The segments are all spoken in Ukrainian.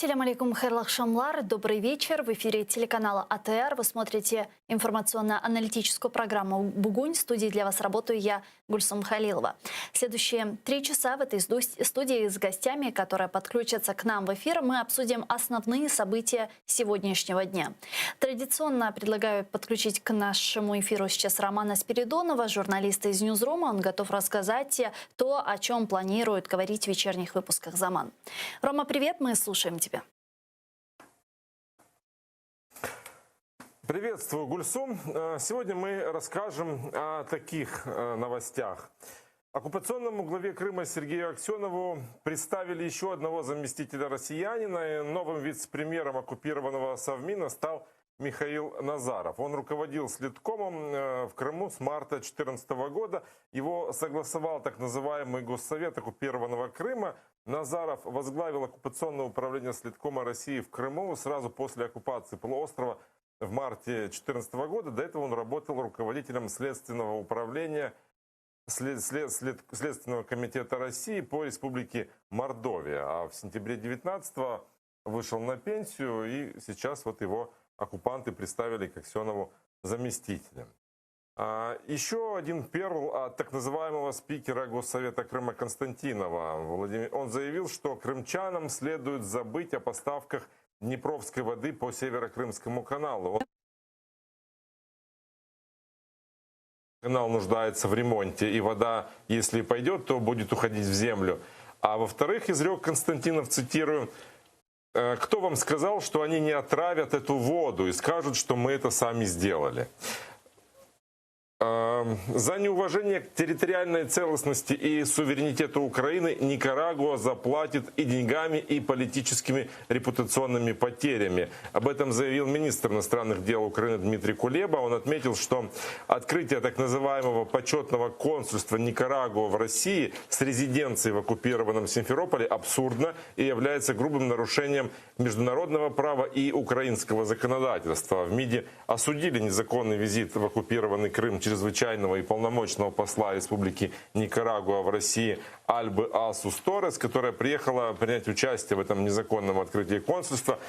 Салям алейкум, хайрлах шамлар. Добрый вечер. В эфире телеканала АТР. Вы смотрите информационно-аналитическую программу «Бугунь». В студии для вас работаю я, Гульсум Халилова. Следующие 3 часа в этой студии с гостями, которые подключатся к нам в эфир, мы обсудим основные события сегодняшнего дня. Традиционно предлагаю подключить к нашему эфиру сейчас Романа Спиридонова, журналиста из Ньюзрума. Он готов рассказать то, о чем планирует говорить в вечерних выпусках «Заман». Рома, привет, мы слушаем тебя. Приветствую, Гульсум. Сегодня мы расскажем о таких новостях. Оккупационному главе Крыма Сергею Аксенову представили еще одного заместителя россиянина. И новым вице-премьером оккупированного Совмина стал Михаил Назаров. Он руководил следкомом в Крыму с марта 2014 года. Его согласовал так называемый Госсовет оккупированного Крыма. Назаров возглавил оккупационное управление следкома России в Крыму сразу после оккупации полуострова в марте 2014 года. До этого он работал руководителем Следственного управления Следственного комитета России по Республике Мордовия. А в сентябре 2019 вышел на пенсию, и сейчас вот его оккупанты представили к Аксенову заместителем. Еще один перл от так называемого спикера Госсовета Крыма Константинова. Он заявил, что крымчанам следует забыть о поставках Днепровской воды по Северокрымскому каналу. Канал нуждается в ремонте, и вода, если пойдет, то будет уходить в землю. А во-вторых, изрек Константинов, цитирую: «Кто вам сказал, что они не отравят эту воду и скажут, что мы это сами сделали?» За неуважение к территориальной целостности и суверенитету Украины Никарагуа заплатит и деньгами, и политическими репутационными потерями. Об этом заявил министр иностранных дел Украины Дмитрий Кулеба. Он отметил, что открытие так называемого почетного консульства Никарагуа в России с резиденцией в оккупированном Симферополе абсурдно и является грубым нарушением международного права и украинского законодательства. В МИДе осудили незаконный визит в оккупированный Крым чрезвычайного и полномочного посла Республики Никарагуа в России Альбы Асус Торрес, которая приехала принять участие в этом незаконном открытии консульства.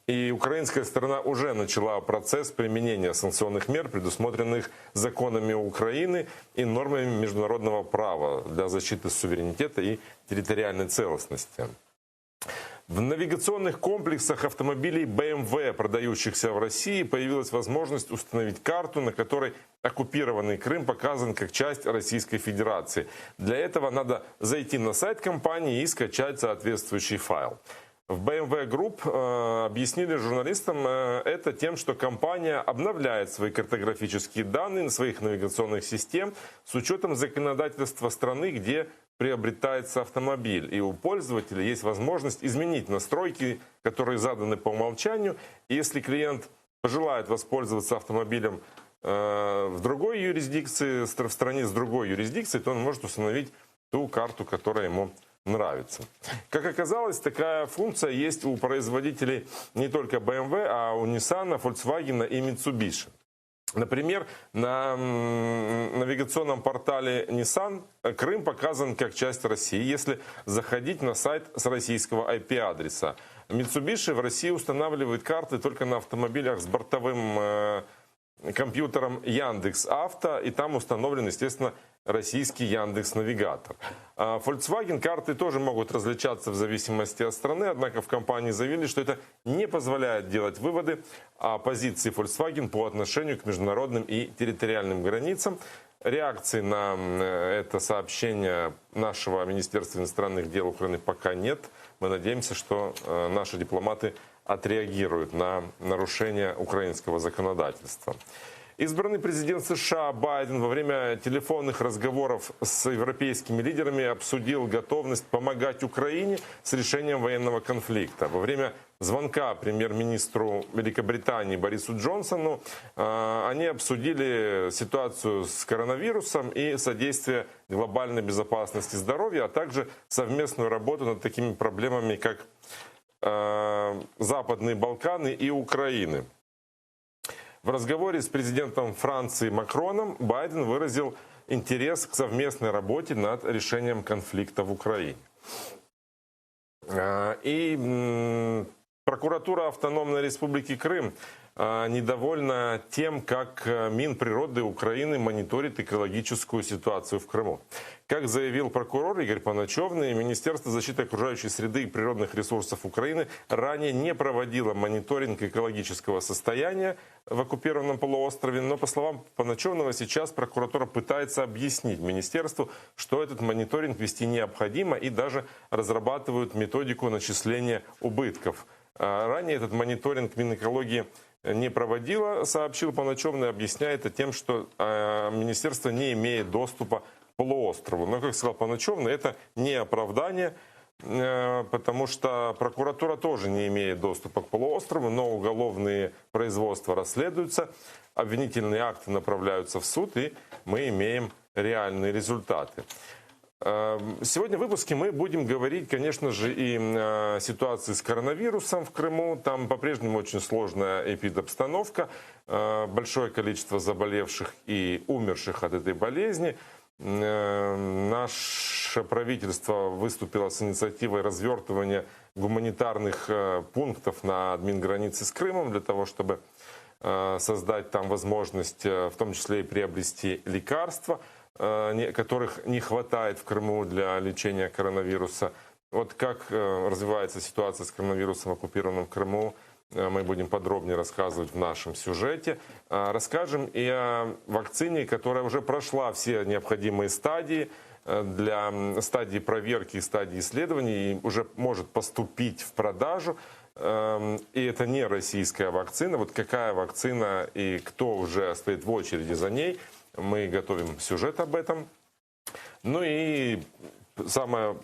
И украинская сторона уже начала процесс применения санкционных мер, предусмотренных законами Украины и нормами международного права для защиты суверенитета и территориальной целостности. В навигационных комплексах автомобилей BMW, продающихся в России, появилась возможность установить карту, на которой оккупированный Крым показан как часть Российской Федерации. Для этого надо зайти на сайт компании и скачать соответствующий файл. В BMW Group объяснили журналистам это тем, что компания обновляет свои картографические данные на своих навигационных системах с учетом законодательства страны, где приобретается автомобиль. И у пользователя есть возможность изменить настройки, которые заданы по умолчанию. И если клиент пожелает воспользоваться автомобилем в другой юрисдикции, в стране с другой юрисдикцией, то он может установить ту карту, которая ему нравится. Как оказалось, такая функция есть у производителей не только BMW, а у Nissan, Volkswagen и Mitsubishi. Например, на навигационном портале Nissan Крым показан как часть России, если заходить на сайт с российского IP-адреса. Mitsubishi в России устанавливает карты только на автомобилях с бортовым компьютером Яндекс.Авто, и там установлен, естественно, российский Яндекс.Навигатор. Volkswagen карты тоже могут различаться в зависимости от страны, однако в компании заявили, что это не позволяет делать выводы о позиции Volkswagen по отношению к международным и территориальным границам. Реакции на это сообщение нашего Министерства иностранных дел Украины пока нет. Мы надеемся, что наши дипломаты отреагируют на нарушение украинского законодательства. Избранный президент США Байден во время телефонных разговоров с европейскими лидерами обсудил готовность помогать Украине с решением военного конфликта. Во время звонка премьер-министру Великобритании Борису Джонсону они обсудили ситуацию с коронавирусом и содействие глобальной безопасности здоровья, а также совместную работу над такими проблемами, как Западные Балканы и Украины. В разговоре с президентом Франции Макроном Байден выразил интерес к совместной работе над решением конфликта в Украине. И Прокуратура Автономной Республики Крым недовольна тем, как Минприроды Украины мониторит экологическую ситуацию в Крыму. Как заявил прокурор Игорь Паначевный, Министерство защиты окружающей среды и природных ресурсов Украины ранее не проводило мониторинг экологического состояния в оккупированном полуострове, но, по словам Паначевного, сейчас прокуратура пытается объяснить министерству, что этот мониторинг вести необходимо, и даже разрабатывают методику начисления убытков. Ранее этот мониторинг Минэкологии не проводила, сообщил Паначевный, объясняя это тем, что министерство не имеет доступа к полуострову. Но, как сказал Паначевный, это не оправдание, потому что прокуратура тоже не имеет доступа к полуострову, но уголовные производства расследуются, обвинительные акты направляются в суд, и мы имеем реальные результаты. Сегодня в выпуске мы будем говорить, конечно же, и о ситуации с коронавирусом в Крыму. Там по-прежнему очень сложная эпидобстановка, большое количество заболевших и умерших от этой болезни. Наше правительство выступило с инициативой развертывания гуманитарных пунктов на админгранице с Крымом для того, чтобы создать там возможность, в том числе и приобрести лекарства, которых не хватает в Крыму для лечения коронавируса. Вот как развивается ситуация с коронавирусом в оккупированном Крыму, мы будем подробнее рассказывать в нашем сюжете. Расскажем и о вакцине, которая уже прошла все необходимые стадии, для стадии проверки и стадии исследований, и уже может поступить в продажу. И это не российская вакцина. Вот какая вакцина и кто уже стоит в очереди за ней, мы готовим сюжет об этом. Ну и самая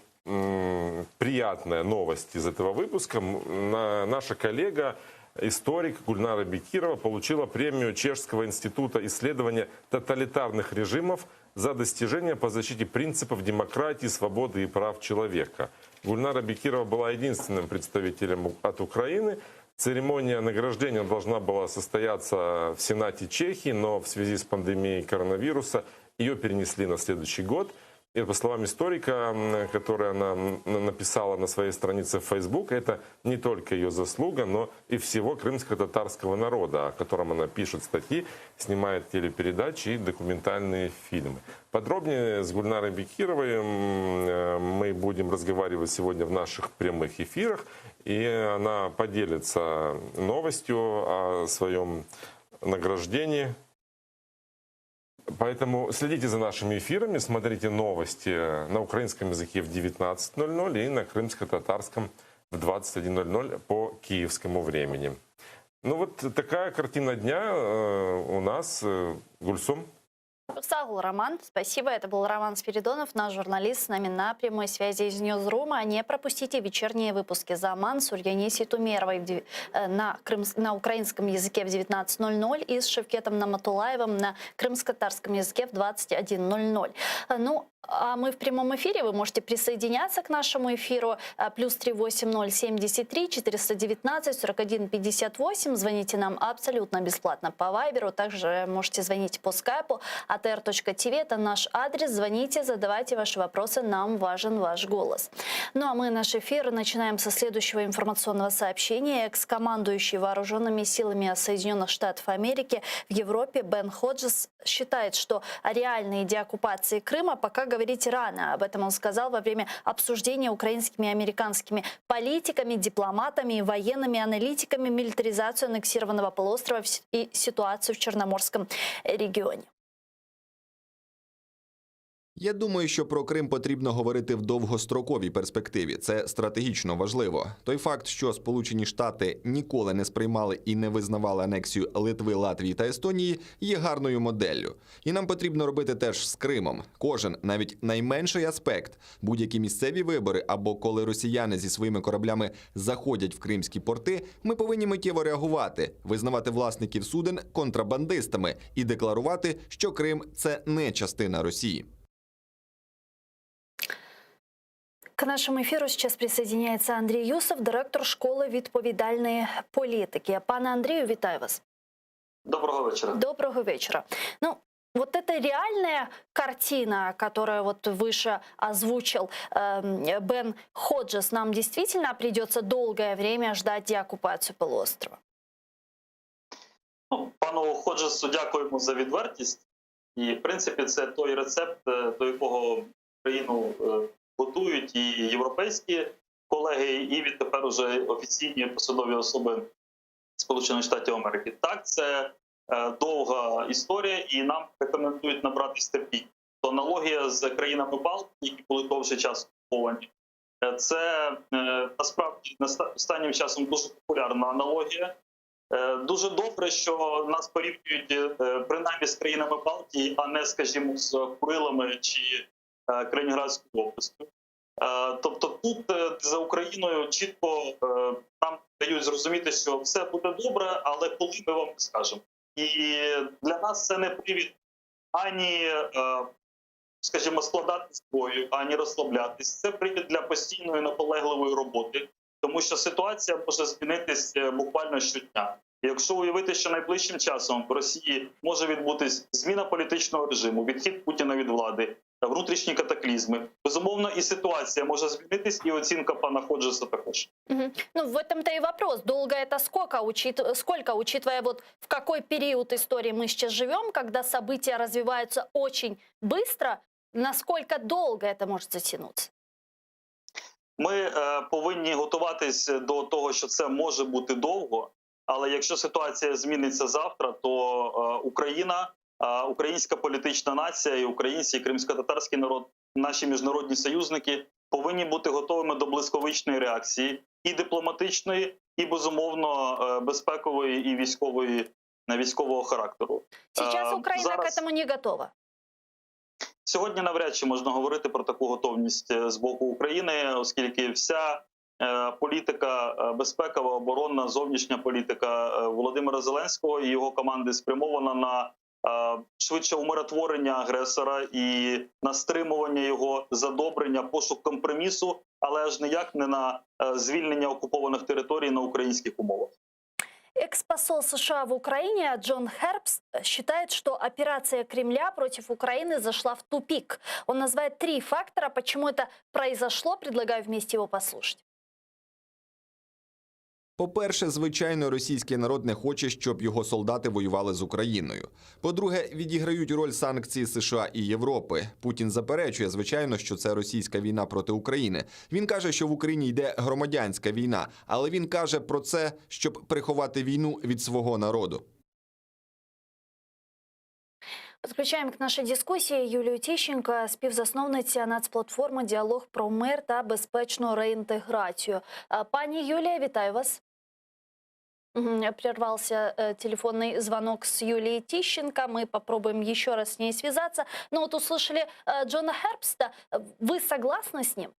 приятная новость из этого выпуска. Наша коллега, историк Гульнара Бекирова получила премию Чешского института исследования тоталитарных режимов за достижения по защите принципов демократии, свободы и прав человека. Гульнара Бекирова была единственным представителем от Украины. Церемония награждения должна была состояться в Сенате Чехии, но в связи с пандемией коронавируса ее перенесли на следующий год. И по словам историка, который она написала на своей странице в Facebook, это не только ее заслуга, но и всего крымско-татарского народа, о котором она пишет статьи, снимает телепередачи и документальные фильмы. Подробнее с Гульнарой Бекировой мы будем разговаривать сегодня в наших прямых эфирах, и она поделится новостью о своем награждении. Поэтому следите за нашими эфирами, смотрите новости на украинском языке в 19:00 и на крымско-татарском в 21:00 по киевскому времени. Ну вот такая картина дня у нас. Гульсум. Сагул, Роман, спасибо. Это был Роман Спиридонов, наш журналист, с нами на прямой связи из Ньюзрума. Не пропустите вечерние выпуски «Заман» с Ульянисией Тумеровой на украинском языке в 19:00 и с Шевкетом Наматулаевым на крымско-татарском языке в 21:00. Ну, а мы в прямом эфире. Вы можете присоединяться к нашему эфиру. +3 80 73 419 41 58. Звоните нам абсолютно бесплатно по Вайберу. Также можете звонить по скайпу. atr.tv – это наш адрес. Звоните, задавайте ваши вопросы. Нам важен ваш голос. Ну а мы наш эфир начинаем со следующего информационного сообщения. Экс-командующий вооруженными силами Соединенных Штатов Америки в Европе Бен Ходжес считает, что о реальной деоккупации Крыма пока говорить рано. Об этом он сказал во время обсуждения украинскими и американскими политиками, дипломатами и военными аналитиками милитаризацию аннексированного полуострова и ситуацию в Черноморском регионе. Я думаю, що про Крим потрібно говорити в довгостроковій перспективі. Це стратегічно важливо. Той факт, що Сполучені Штати ніколи не сприймали і не визнавали анексію Литви, Латвії та Естонії, є гарною моделлю. І нам потрібно робити теж з Кримом. Кожен, навіть найменший аспект, будь-які місцеві вибори або коли росіяни зі своїми кораблями заходять в кримські порти, ми повинні миттєво реагувати, визнавати власників суден контрабандистами і декларувати, що Крим – це не частина Росії. К нашему эфиру сейчас присоединяется Андрей Юсов, директор школи відповідальної політики. Пане Андрію, вітаю вас. Доброго вечора. Доброго вечора. Ну, Вот это реальная картина, которую вот выше озвучил Бен Ходжес. Нам действительно придется долгое время ждать деоккупацию полуострова? Ну, пану Ходжесу дякуємо за відвертість. І, в принципі, це той рецепт, до якого країну готують і європейські колеги, і відтепер уже офіційні посадові особи Сполучених Штатів Америки. Так, це довга історія, і нам рекомендують набратись терпіння. То аналогія з країнами Балтії, які були довший час окуповані, це насправді останнім часом дуже популярна аналогія. Дуже добре, що нас порівнюють принаймні з країнами Балтії, а не, скажімо, з Курилами чи Калінінградською областю. Тобто тут за Україною чітко нам дають зрозуміти, що все буде добре, але коли ми вам не скажемо. І для нас це не привід ані, скажімо, складати зброю, ані розслаблятись. Це привід для постійної наполегливої роботи, тому що ситуація може змінитись буквально щодня. І якщо уявити, що найближчим часом в Росії може відбутись зміна політичного режиму, відхід Путіна від влади, внутрішні катаклізми, безумовно, і ситуація може змінитись, і оцінка пана Ходжеса також. Угу. Ну, в этом-то и вопрос. Долго это сколько, учитывая вот в какой период истории мы сейчас живем, когда события развиваются очень быстро, насколько долго это может затянуться? Ми повинні готуватись до того, що це може бути довго, але якщо ситуація зміниться завтра, то Україна, українська політична нація і українці, і кримськотатарський народ, наші міжнародні союзники повинні бути готовими до блискавичної реакції і дипломатичної, і, безумовно, безпекової і військового характеру. Сейчас Украина Зараз... к этому не готова. Сьогодні навряд чи можна говорити про таку готовність з боку України, оскільки вся політика безпекова, оборонна, зовнішня політика Володимира Зеленського і його команди спрямована на швидше умиротворення агресора і на стримування його, задобрення, пошук компромісу, але аж ніяк не на звільнення окупованих територій на українських умовах. Экс-посол США в Украине Джон Хербст считает, что операция Кремля против Украины зашла в тупик. Он называет 3 фактора, почему это произошло. Предлагаю вместе его послушать. По-перше, звичайно, російський народ не хоче, щоб його солдати воювали з Україною. По-друге, відіграють роль санкції США і Європи. Путін заперечує, звичайно, що це російська війна проти України. Він каже, що в Україні йде громадянська війна, але він каже про це, щоб приховати війну від свого народу. Подключаємо к нашій дискусії Юлію Тищенко, співзасновниця нацплатформи «Діалог про мир та безпечну реінтеграцію». Пані Юлія, вітаю вас. Прервался телефонный звонок с Юлией Тищенко. Мы попробуем еще раз с ней связаться. Но вот услышали Джона Хербста. Вы согласны с ним?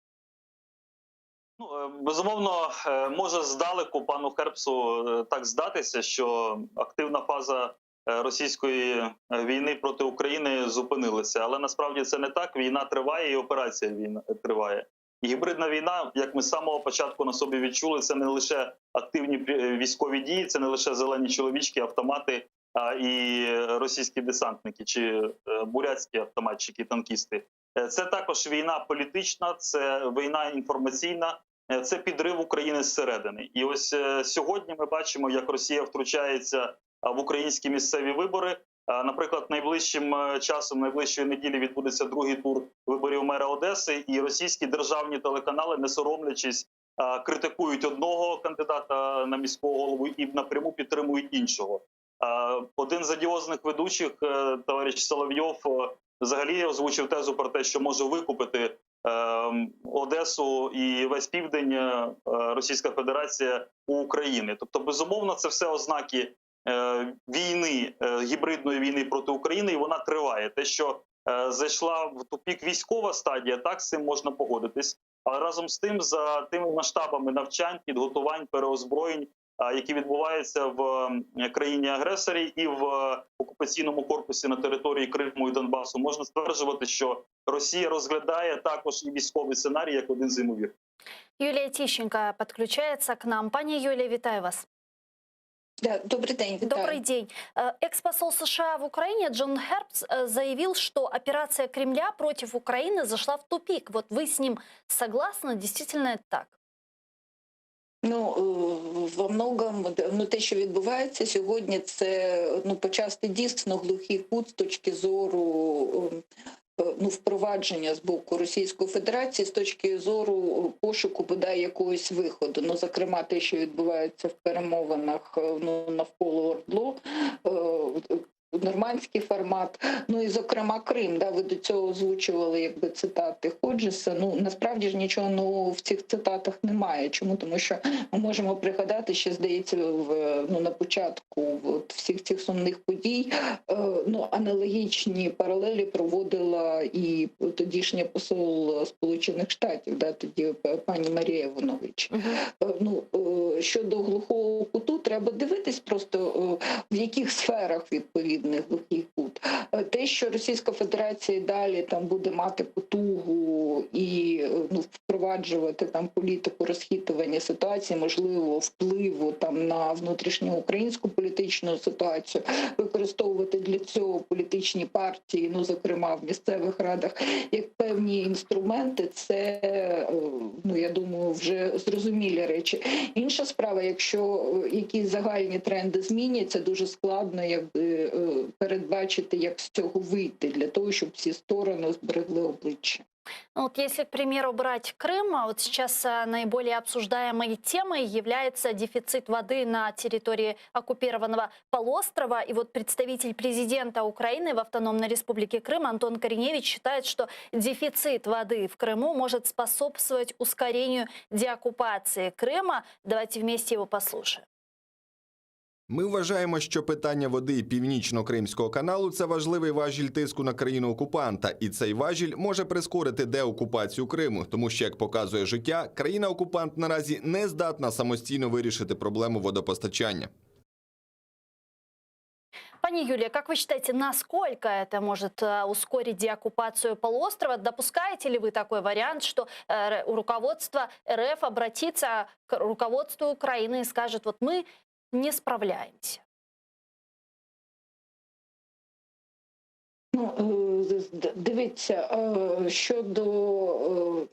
Ну, безумовно, може здалеку пану Хербсу так здатися, що активна фаза російської війни проти України зупинилася. Але насправді це не так. Війна триває і операція триває. І гібридна війна, як ми з самого початку на собі відчули, це не лише активні військові дії, це не лише зелені чоловічки, автомати і російські десантники, чи бурятські автоматчики, танкісти. Це також війна політична, це війна інформаційна, це підрив України зсередини. І ось сьогодні ми бачимо, як Росія втручається в українські місцеві вибори. Наприклад, найближчим часом, найближчої неділі відбудеться другий тур виборів мера Одеси, і російські державні телеканали, не соромлячись, критикують одного кандидата на міського голову і напряму підтримують іншого. Один з одіозних ведучих, товариш Соловйов, взагалі озвучив тезу про те, що може викупити Одесу і весь південь Російська Федерація у України. Тобто, безумовно, це все ознаки війни, гібридної війни проти України, і вона триває. Те, що зайшла в тупік військова стадія, так, з цим можна погодитись. Але разом з тим, за тими масштабами навчань, підготувань, переозброєнь, які відбуваються в країні-агресорі і в окупаційному корпусі на території Криму і Донбасу, можна стверджувати, що Росія розглядає також і військовий сценарій як один з ймовірних. Юлія Тищенко підключається к нам. Пані Юлія, вітаю вас. Да, добрий день, вітаю. Добрый день. Экс-посол США в Украине Джон Хербс заявил, что операция Кремля против Украины зашла в тупик. Вот вы с ним согласны? Действительно это так? Ну, во многом, ну, те, що відбувається сьогодні, це почасти дійсно глухий кут з точки зору впровадження з боку Російської Федерації, з точки зору пошуку бодай якогось виходу. Ну, зокрема, те, що відбувається в перемовинах навколо ОРДЛО, нормандський формат, ну і, зокрема, Крим. Да, ви до цього озвучували якби цитати Ходжеса. Ну, насправді ж нічого нового в цих цитатах немає. Чому? Тому що ми можемо пригадати, що, здається, на початку всіх цих сумних подій аналогічні паралелі проводила і тодішня посол Сполучених Штатів, да, тоді пані Марія Іванович. Щодо глухого куту, треба дивитись просто, в яких сферах відповідних глухий кут. Те, що Російська Федерація далі там буде мати потугу і впроваджувати там політику розхитування ситуації, можливо, впливу там на внутрішньоукраїнську політичну ситуацію, використовувати для цього політичні партії, зокрема в місцевих радах, як певні інструменти, це, я думаю, вже зрозумілі речі. Інша справа, якщо якісь загальні тренди зміняться, дуже складно якби передбачити, як з цього вийти, для того, щоб всі сторони зберегли обличчя. Вот если, к примеру, брать Крым, вот сейчас наиболее обсуждаемой темой является дефицит воды на территории оккупированного полуострова. И вот представитель президента Украины в Автономной Республике Крым Антон Кореневич считает, что дефицит воды в Крыму может способствовать ускорению деоккупации Крыма. Давайте вместе его послушаем. Ми вважаємо, що питання води Північно-Кримського каналу – це важливий важіль тиску на країну-окупанта. І цей важіль може прискорити деокупацію Криму. Тому що, як показує життя, країна-окупант наразі не здатна самостійно вирішити проблему водопостачання. Пани Юлия, как вы считаете, насколько это может ускорить деоккупацию полуострова? Допускаете ли вы такой вариант, что руководство РФ обратится к руководству Украины и скажет, вот мы не справляємося? Дивіться, щодо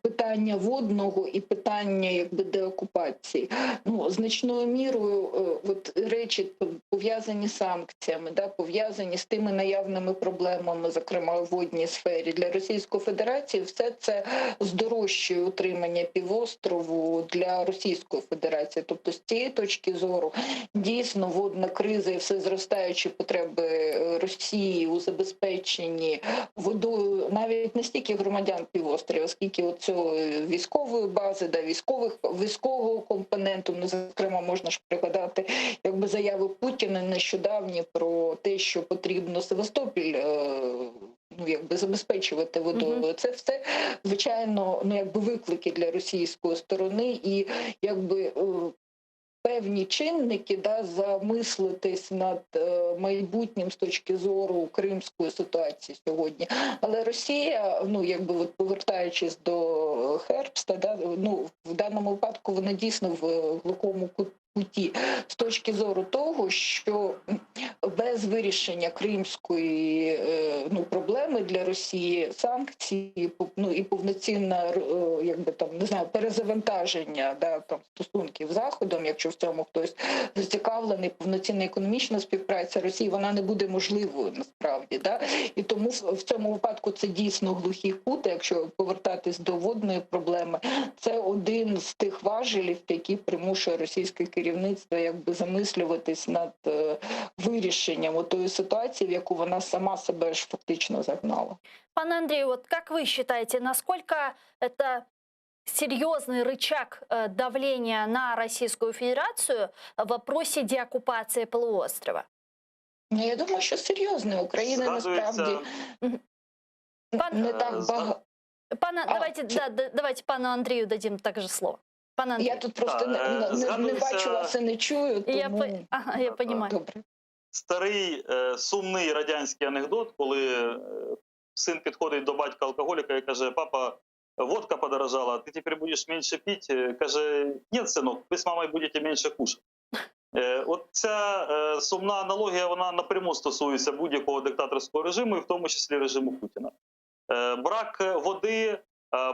питання водного і питання якби деокупації. Значною мірою речі пов'язані з санкціями, да, пов'язані з тими наявними проблемами, зокрема у водній сфері. Для Російської Федерації все це здорожчує утримання півострову для Російської Федерації. Тобто з цієї точки зору дійсно водна криза і все зростаючі потреби Росії у забезпеченні водою навіть не стільки громадян півострова, скільки цього військової бази, да, військового компоненту. Зокрема, можна ж пригадати якби заяви Путіна нещодавні про те, що потрібно Севастополь якби забезпечувати водою. Це все, звичайно, якби виклики для російської сторони і якби певні чинники, да, замислитись над майбутнім з точки зору кримської ситуації сьогодні. Але Росія, якби повертаючись до Хербста, да, в даному випадку вона дійсно в глухому куті з точки зору того, що без вирішення кримської проблеми для Росії санкції і повноцінне якби там не знаю перезавантаження, да, там стосунків з Заходом, якщо в цьому хтось зацікавлений, повноцінна економічна співпраця Росії, вона не буде можливою насправді, да, і тому в цьому випадку це дійсно глухий кут. Якщо повертатись до водної проблеми, це один з тих важелів, які примушує російське керівництво якби замислюватись над вирішенням тої ситуації, в яку вона сама себе ж фактично загнала. Пан Андрей, вот как вы считаете, насколько это серьезный рычаг давления на Российскую Федерацию в вопросе деоккупации полуострова? Я думаю, що серйозний. Україна насправді не так багато. Давайте пану Андрею дадим также слово. Я тут просто не бачу вас і не чую, тому... Я понимаю. Добре. Старий сумний радянський анекдот, коли син підходить до батька алкоголіка і каже: папа, водка подорожала, ти тепер будеш менше пити? Каже: ні, синок, ви з мамою будете менше кушати. От ця сумна аналогія, вона напряму стосується будь-якого диктаторського режиму, і в тому числі режиму Путіна. Брак води,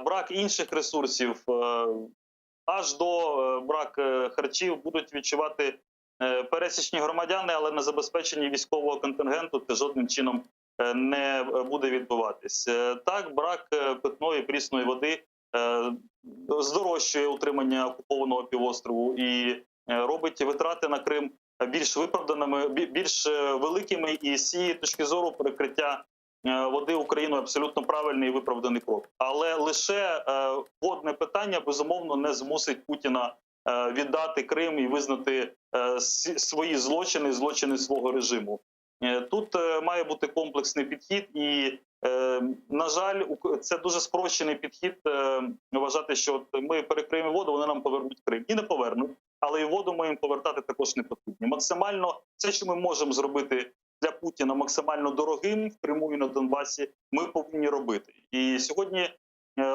брак інших ресурсів, аж до брак харчів будуть відчувати пересічні громадяни, але на забезпеченні військового контингенту це жодним чином не буде відбуватись. Так, брак питної прісної води здорожчує утримання окупованого півострову і робить витрати на Крим більш виправданими, більш великими, і з цієї точки зору перекриття води Україною абсолютно правильний і виправданий крок. Але лише водне питання, безумовно, не змусить Путіна віддати Крим і визнати свої злочини, злочини свого режиму. Тут має бути комплексний підхід і, на жаль, це дуже спрощений підхід вважати, що ми перекриємо воду, вони нам повернуть Крим. І не повернуть, але і воду ми їм повертати також не потрібні. Максимально все, що ми можемо зробити для Путіна максимально дорогим в Криму і на Донбасі, ми повинні робити. І сьогодні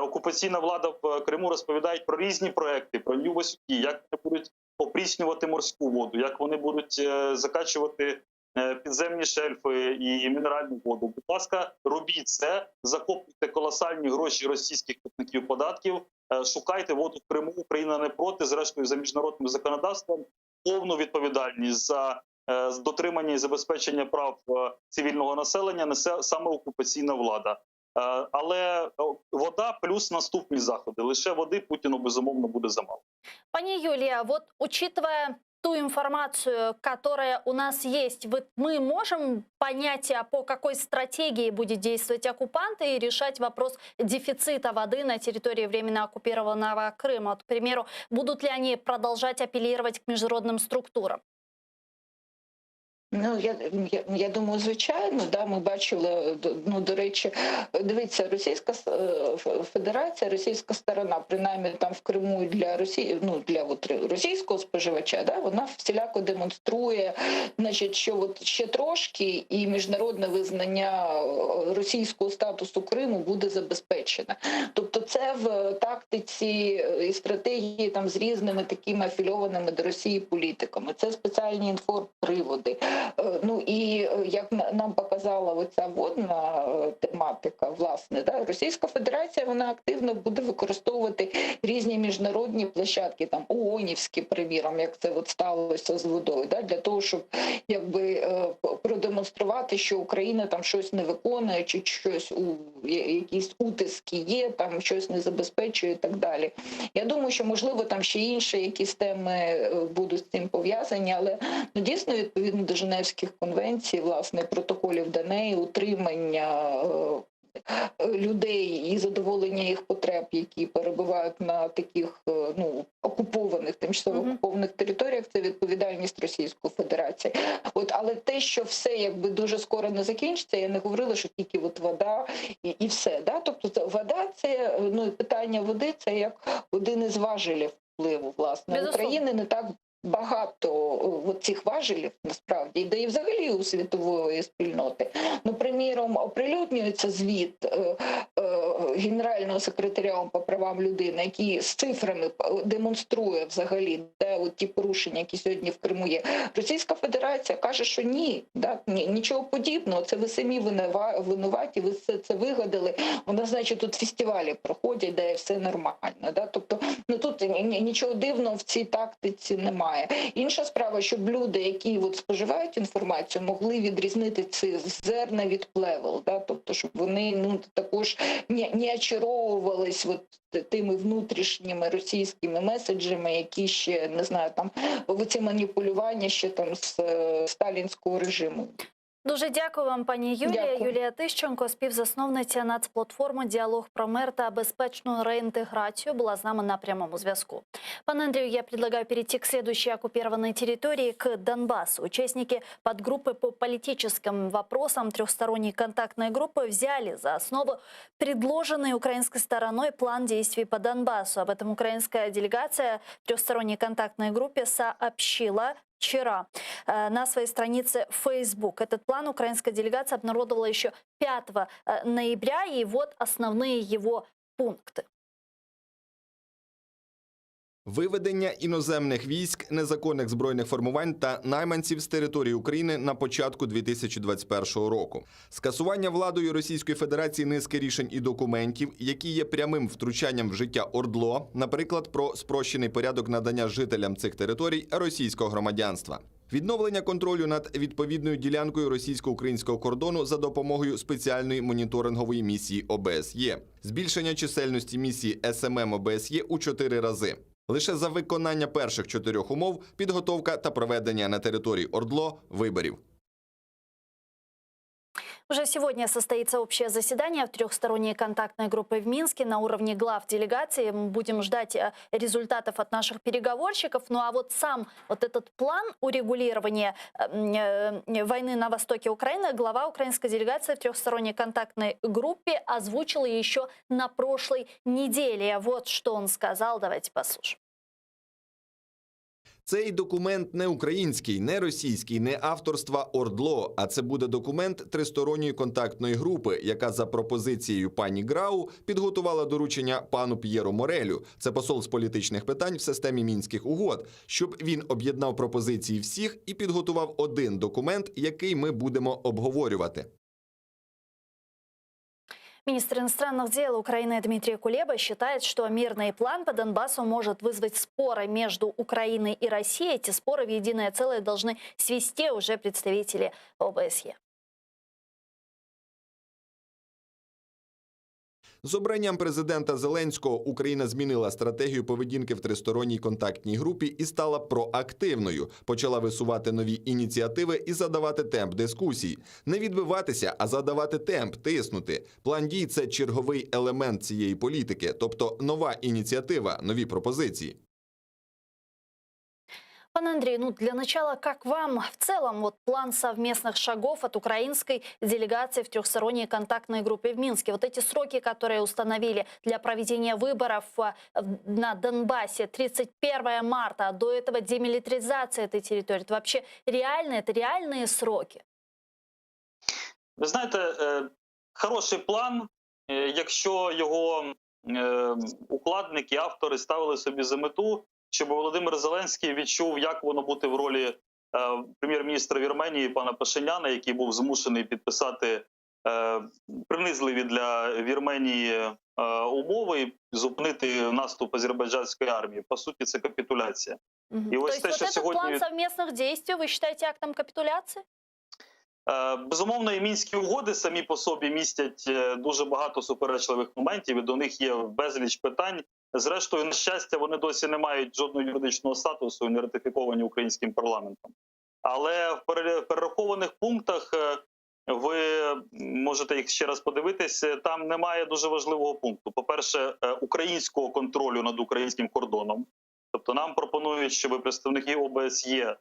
окупаційна влада в Криму розповідає про різні проекти, про Нью-Васюки, як вони будуть опріснювати морську воду, як вони будуть закачувати підземні шельфи і мінеральну воду. Будь ласка, робіть це, закопуйте колосальні гроші російських платників податків, шукайте воду в Криму, Україна не проти, зрештою за міжнародним законодавством повну відповідальність за дотримання і забезпечення прав цивільного населення несе саме окупаційна влада. Але вода плюс наступні заходи. Лише води Путіну, безумовно, буде замало. Пані Юлия, вот учитывая ту информацию, которая у нас есть, мы можем понять, по какой стратегии будет действовать оккупанты и решать вопрос дефицита воды на территории временно оккупированного Крыма? Вот, к примеру, будут ли они продолжать апеллировать к международным структурам? Ну, я думаю, звичайно, да, ми бачили, ну, до речі, дивіться, Російська Федерація, російська сторона, принаймні там в Криму для Росії, ну, для от російського споживача, да, вона всіляко демонструє, значить, що от ще трошки і міжнародне визнання російського статусу Криму буде забезпечене. Тобто це в тактиці і стратегії там з різними такими афільованими до Росії політиками. Це спеціальні інформприводи. Ну і як нам показала оця водна тематика, власне, да, Російська Федерація, вона активно буде використовувати різні міжнародні площадки, там ООНівські, приміром, як це от сталося з водою, да, для того, щоб якби продемонструвати, що Україна там щось не виконує, чи щось якісь утиски є, там щось не забезпечує і так далі. Я думаю, що можливо там ще інші якісь теми будуть з цим пов'язані, але ну, дійсно відповідно до Женевських конвенцій, власне, протоколів до неї, утримання людей і задоволення їх потреб, які перебувають на таких, ну, окупованих, тимчасово окупованих територіях, це відповідальність Російської Федерації. От, але те, що все якби дуже скоро не закінчиться, я не говорила, що тільки от вода і все. Да? Тобто вода це, ну, питання води, це як один із важелів впливу, власне. Безусловно. України не так багато цих важелів, насправді, да і взагалі у світової спільноти. Ну, приміром, оприлюднюється звіт Генерального секретаря по правам людини, який з цифрами демонструє взагалі, де от ті порушення, які сьогодні в Криму є. Російська Федерація каже, що ні, да, нічого подібного, це ви самі винуваті, ви це вигадали, вона, значить, тут фестивалі проходять, де все нормально. Да? Тобто, ну, тут нічого дивного в цій тактиці немає. Інша справа, щоб люди, які от споживають інформацію, могли відрізнити ці зерна від плевел, да? Тобто, щоб вони, ну, також не очаровувались от тими внутрішніми російськими меседжами, які ще, не знаю, там, ці маніпулювання ще там з сталінського режиму. Дуже дякую вам, пані Юлія. Дякую. Юлія Тищенко, співзасновниця нацплатформи «Діалог про мир та безпечну реінтеграцію», була з нами на прямому зв'язку. Пане Андрію, я предлагаю перейти к следующей оккупированной территории, к Донбассу. Участники подгруппы по политическим вопросам трехсторонней контактной группы взяли за основу предложенный украинской стороной план действий по Донбассу. Об этом украинская делегация в трехсторонней контактной группе сообщила вчера на своей странице Facebook. Этот план украинская делегация обнародовала еще 5 ноября, и вот основные его пункты. Виведення іноземних військ, незаконних збройних формувань та найманців з території України на початку 2021 року. Скасування владою Російської Федерації низки рішень і документів, які є прямим втручанням в життя ОРДЛО, наприклад, про спрощений порядок надання жителям цих територій російського громадянства. Відновлення контролю над відповідною ділянкою російсько-українського кордону за допомогою спеціальної моніторингової місії ОБСЄ. Збільшення чисельності місії СММ ОБСЄ у 4 рази. Лише за виконання перших 4 умов – підготовка та проведення на території ОРДЛО виборів. Уже сегодня состоится общее заседание в трехсторонней контактной группы в Минске на уровне глав делегации. Мы будем ждать результатов от наших переговорщиков. Ну а вот сам этот план урегулирования войны на востоке Украины глава украинской делегации в трехсторонней контактной группе озвучил еще на прошлой неделе. Вот что он сказал. Давайте послушаем. Цей документ не український, не російський, не авторства ОРДЛО, а це буде документ тристоронньої контактної групи, яка за пропозицією пані Грау підготувала доручення пану П'єру Морелю, це посол з політичних питань в системі Мінських угод, щоб він об'єднав пропозиції всіх і підготував один документ, який ми будемо обговорювати. Министр иностранных дел Украины Дмитрий Кулеба считает, что мирный план по Донбассу может вызвать споры между Украиной и Россией. Эти споры в единое целое должны свести уже представители ОБСЕ. З обранням президента Зеленського Україна змінила стратегію поведінки в тристоронній контактній групі і стала проактивною. Почала висувати нові ініціативи і задавати темп дискусій. Не відбиватися, а задавати темп, тиснути. План дій – це черговий елемент цієї політики, тобто нова ініціатива, нові пропозиції. Пан Андрей, для начала, как вам в целом план совместных шагов от украинской делегации в трехсторонней контактной группе в Минске? Вот эти сроки, которые установили для проведения выборов на Донбассе, 31 марта, до этого демилитаризация этой территории, это вообще реально, это реальные сроки? Ви знаєте, хороший план, якщо його укладники, автори ставили собі за мету, щоб Володимир Зеленський відчув, як воно бути в ролі прем'єр-міністра Вірменії пана Пашиняна, який був змушений підписати принизливі для Вірменії умови і зупинити наступ азербайджанської армії. По суті, це капітуляція. І ось те, що сьогодні... план совместних дій, ви вважаєте актом капітуляції? Безумовно, і Мінські угоди самі по собі містять дуже багато суперечливих моментів, і до них є безліч питань. Зрештою, на щастя, вони досі не мають жодного юридичного статусу і не ратифіковані українським парламентом. Але в перерахованих пунктах, ви можете їх ще раз подивитися, там немає дуже важливого пункту. По-перше, українського контролю над українським кордоном. Тобто нам пропонують, щоб представники ОБСЄ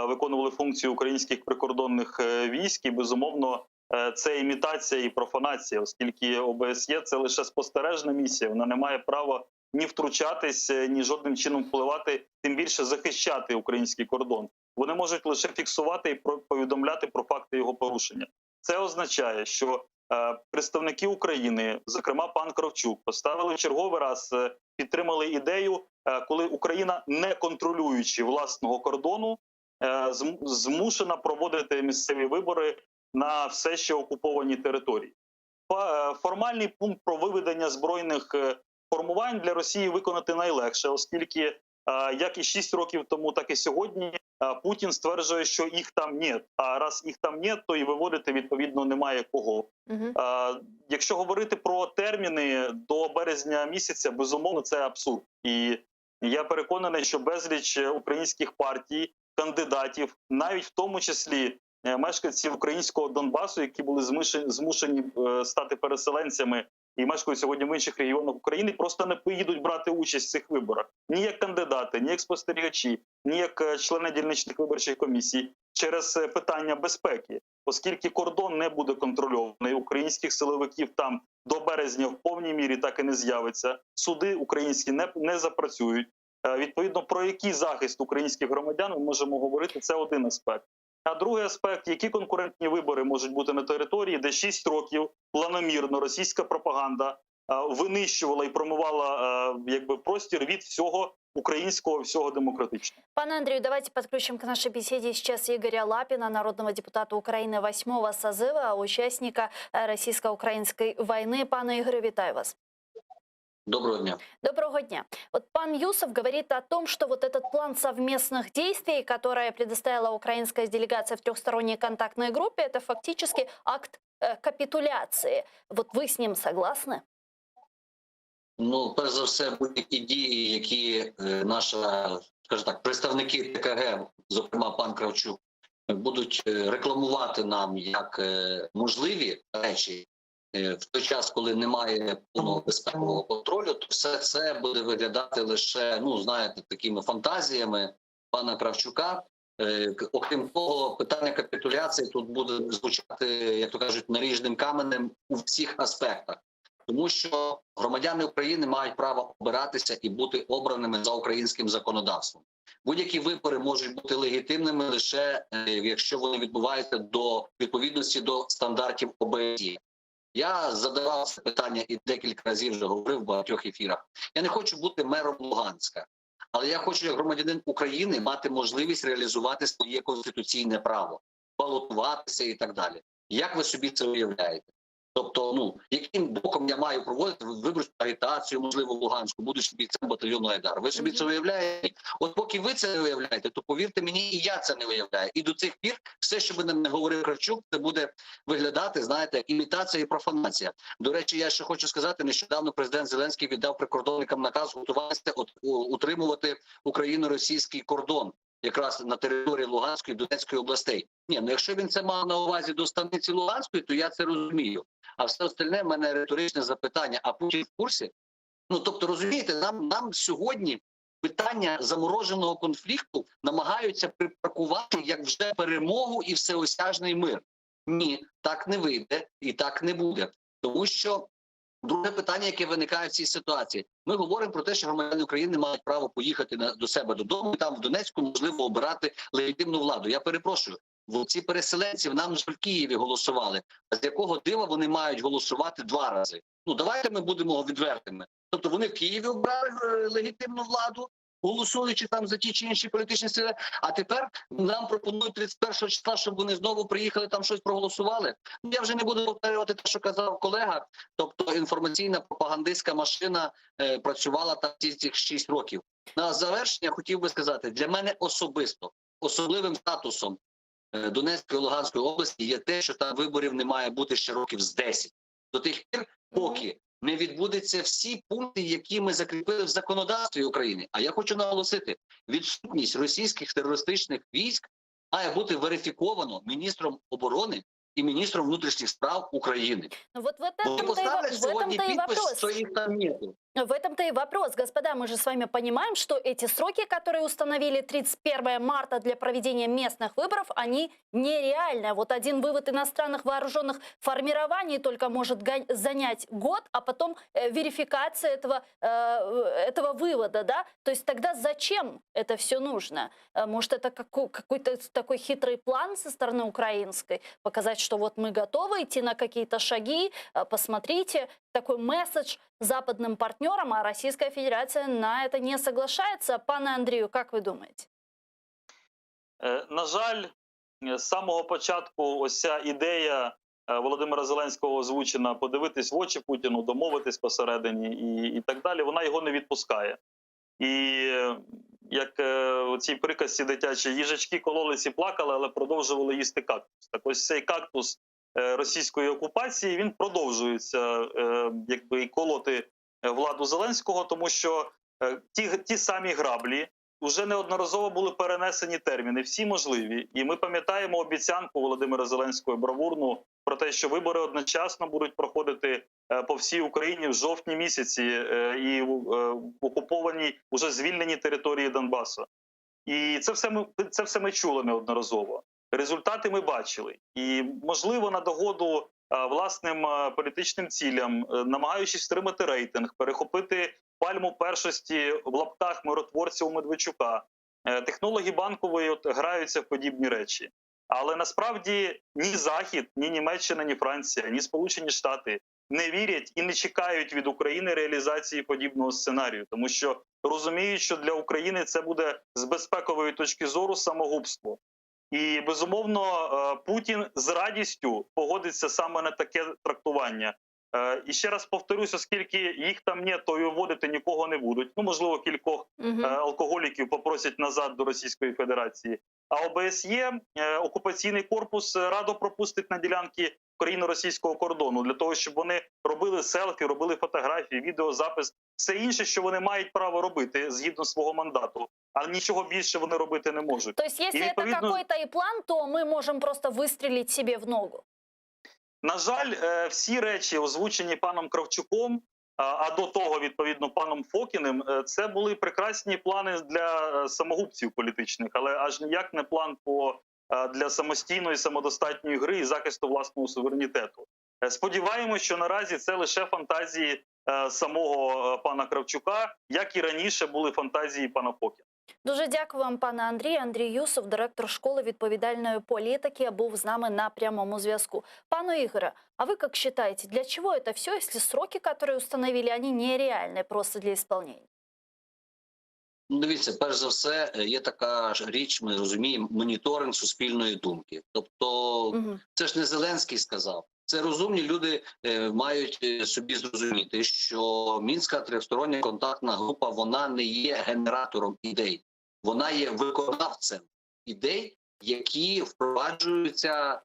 виконували функцію українських прикордонних військ, і, безумовно, це імітація і профанація, оскільки ОБСЄ – це лише спостережна місія, вона не має права ні втручатись, ні жодним чином впливати, тим більше захищати український кордон. Вони можуть лише фіксувати і повідомляти про факти його порушення. Це означає, що представники України, зокрема пан Кравчук, поставили в черговий раз, підтримали ідею, коли Україна, не контролюючи власного кордону, змушена проводити місцеві вибори на все ще окупованій території. Формальний пункт про виведення збройних формувань для Росії виконати найлегше, оскільки як і 6 років тому, так і сьогодні Путін стверджує, що їх там нет. А раз їх там нет, то і виводити, відповідно, немає кого. Якщо говорити про терміни до березня місяця, безумовно, це абсурд. І я переконаний, що безліч українських партій, кандидатів, навіть в тому числі мешканці українського Донбасу, які були змушені стати переселенцями і мешкають сьогодні в інших регіонах України, просто не поїдуть брати участь в цих виборах. Ні як кандидати, ні як спостерігачі, ні як члени дільничних виборчих комісій через питання безпеки. Оскільки кордон не буде контрольований, українських силовиків там до березня в повній мірі так і не з'явиться, суди українські не запрацюють. Відповідно, про який захист українських громадян ми можемо говорити, це один аспект. А другий аспект, які конкурентні вибори можуть бути на території, де 6 років планомірно російська пропаганда винищувала і промивала простір від всього, українського, всього демократичного. Пане Андрію, давайте подключим к нашей беседе сейчас Игоря Лапина, народного депутата Украины 8-го созыва, участника российско-украинской войны. Пане Игорю, витаю вас. Доброго дня. Доброго дня. Вот пан Юсов говорит о том, что вот этот план совместных действий, который предоставила украинская делегация в трехсторонней контактной группе, это фактически акт капитуляции. Вот вы с ним согласны? Ну, перш за все, будь-які дії, які наша, скажімо так, представники ТКГ, зокрема пан Кравчук, будуть рекламувати нам як можливі речі в той час, коли немає повного безпекового контролю, то все це буде виглядати лише, ну, знаєте, такими фантазіями пана Кравчука. Окрім того, питання капітуляції тут буде звучати, як то кажуть, наріжним каменем у всіх аспектах. Тому що громадяни України мають право обиратися і бути обраними за українським законодавством. Будь-які вибори можуть бути легітимними лише якщо вони відбуваються до відповідності до стандартів ОБСЄ. Я задавав це питання і декілька разів вже говорив в багатьох ефірах. Я не хочу бути мером Луганська, але я хочу, як громадянин України, мати можливість реалізувати своє конституційне право, балотуватися і так далі. Як ви собі це уявляєте? Тобто, ну, яким боком я маю проводити виборчу агітацію, можливо, в Луганську, будучи бійцем батальйону Айдар? Ви собі це уявляєте? От поки ви це не уявляєте, то повірте мені, і я це не уявляю. І до цих пір все, що би нам не говорив Кравчук, це буде виглядати, знаєте, як імітація і профанація. До речі, я ще хочу сказати, нещодавно президент Зеленський віддав прикордонникам наказ готуватися утримувати україно-російський кордон якраз на території Луганської і Донецької областей. Ні, ну якщо він це мав на увазі до станиці Луганської, то я це розумію. А все остальне в мене риторичне запитання, а Путін в курсі? Ну, тобто, розумієте, нам сьогодні питання замороженого конфлікту намагаються припаркувати як вже перемогу і всеосяжний мир. Ні, так не вийде і так не буде. Тому що друге питання, яке виникає в цій ситуації. Ми говоримо про те, що громадяни України мають право поїхати до себе додому, і там в Донецьку можливо обирати легітимну владу. Я перепрошую, ці переселенці нам в Києві голосували. А з якого дива вони мають голосувати 2 рази? Ну, давайте ми будемо відвертими. Тобто вони в Києві обрали легітимну владу, голосуючи там за ті чи інші політичні сили, а тепер нам пропонують 31 числа, щоб вони знову приїхали, там щось проголосували. Ну, я вже не буду повторювати те, що казав колега, тобто інформаційна пропагандистська машина працювала там цих 6 років. На завершення хотів би сказати, для мене особисто, особливим статусом Донецької і Луганської області є те, що там виборів не має бути ще років з 10. До тих пір, поки не відбудуться всі пункти, які ми закріпили в законодавстві України. А я хочу наголосити, відсутність російських терористичних військ має бути верифіковано міністром оборони і міністром внутрішніх справ України. Ну, вот в Бо этом-то поставлять сьогодні и підпис, вопрос. що їх там нету. В этом-то и вопрос. Господа, мы же с вами понимаем, что эти сроки, которые установили 31 марта для проведения местных выборов, они нереальны. Вот один вывод иностранных вооруженных формирований только может занять год, а потом верификация этого вывода, да? То есть тогда зачем это все нужно? Может, это какой-то такой хитрый план со стороны украинской? Показать, что вот мы готовы идти на какие-то шаги, посмотрите, такой месседж западным партнерам, а Российская Федерация на это не соглашается. Пане Андрію, как ви думаєте? На жаль, з самого початку ось ця ідея Володимира Зеленського озвучена подивитись в очі Путіну, домовитись посередині і так далі, вона його не відпускає. І як у цій приказці дитячі, їжачки кололись і плакали, але продовжували їсти кактус. Так ось цей кактус російської окупації, він продовжується якби колоти владу Зеленського, тому що ті самі граблі вже неодноразово були перенесені терміни, всі можливі. І ми пам'ятаємо обіцянку Володимира Зеленського бравурну про те, що вибори одночасно будуть проходити по всій Україні в жовтні місяці і в окупованій, уже звільненій території Донбасу. І це все ми чули неодноразово. Результати ми бачили. І, можливо, на догоду власним політичним цілям, намагаючись стримати рейтинг, перехопити пальму першості в лапках миротворців Медведчука, технологи Банкової граються в подібні речі. Але насправді ні Захід, ні Німеччина, ні Франція, ні Сполучені Штати не вірять і не чекають від України реалізації подібного сценарію. Тому що розуміють, що для України це буде з безпекової точки зору самогубство. І, безумовно, Путін з радістю погодиться саме на таке трактування. І ще раз повторюсь, оскільки їх там нет, то і виводити нікого не будуть. Ну, можливо, кількох алкоголіків попросять назад до Російської Федерації. А ОБСЄ, окупаційний корпус, радо пропустить на ділянки україно-російського кордону для того, щоб вони робили селфі, робили фотографії, відеозапис, все інше, що вони мають право робити згідно свого мандату. А нічого більше вони робити не можуть. То есть, если И, это відповідно, какой-то и план, то мы можем просто выстрелить себе в ногу. На жаль, всі речі, озвучені паном Кравчуком, а до того, відповідно, паном Фокіним, це були прекрасні плани для самогубців політичних, але аж ніяк не план для самостійної, самодостатньої гри і захисту власного суверенітету. Сподіваємося, що наразі це лише фантазії самого пана Кравчука, як і раніше були фантазії пана Фокіна. Дуже дякую вам, пане Андрій. Андрій Юсов, директор школи відповідальної політики, був з нами на прямому зв'язку. Пане Ігоре, а ви як вважаєте, для чого це все, якщо сроки, які установили, вони нереальні просто для виконання? Ну, дивіться, перш за все, є така річ, ми розуміємо, моніторинг суспільної думки. Тобто, це ж не Зеленський сказав. Це розумні люди мають собі зрозуміти, що Мінська тристороння контактна група, вона не є генератором ідей. Вона є виконавцем ідей, які впроваджуються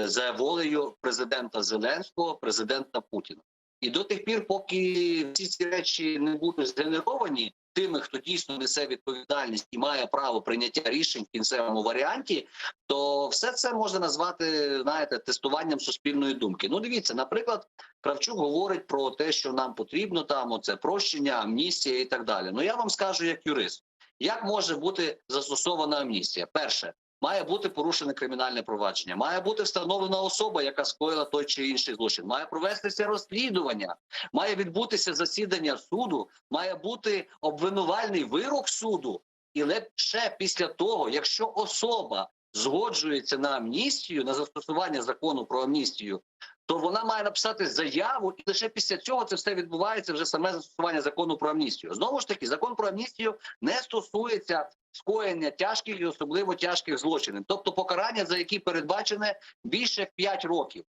за волею президента Зеленського, президента Путіна. І до тих пір, поки всі ці речі не будуть згенеровані тими, хто дійсно несе відповідальність і має право прийняття рішень в кінцевому варіанті, то все це можна назвати, знаєте, тестуванням суспільної думки. Ну, дивіться, наприклад, Кравчук говорить про те, що нам потрібно там, оце прощення, амністія і так далі. Ну, я вам скажу як юрист, як може бути застосована амністія? Перше, має бути порушене кримінальне провадження, має бути встановлена особа, яка скоїла той чи інший злочин, має провестися розслідування, має відбутися засідання суду, має бути обвинувальний вирок суду. І лише після того, якщо особа згоджується на амністію, на застосування закону про амністію, то вона має написати заяву, і лише після цього це все відбувається, вже саме застосування закону про амністію. Знову ж таки, закон про амністію не стосується скоєння тяжких і особливо тяжких злочинів, тобто покарання, за які передбачене більше як 5 років.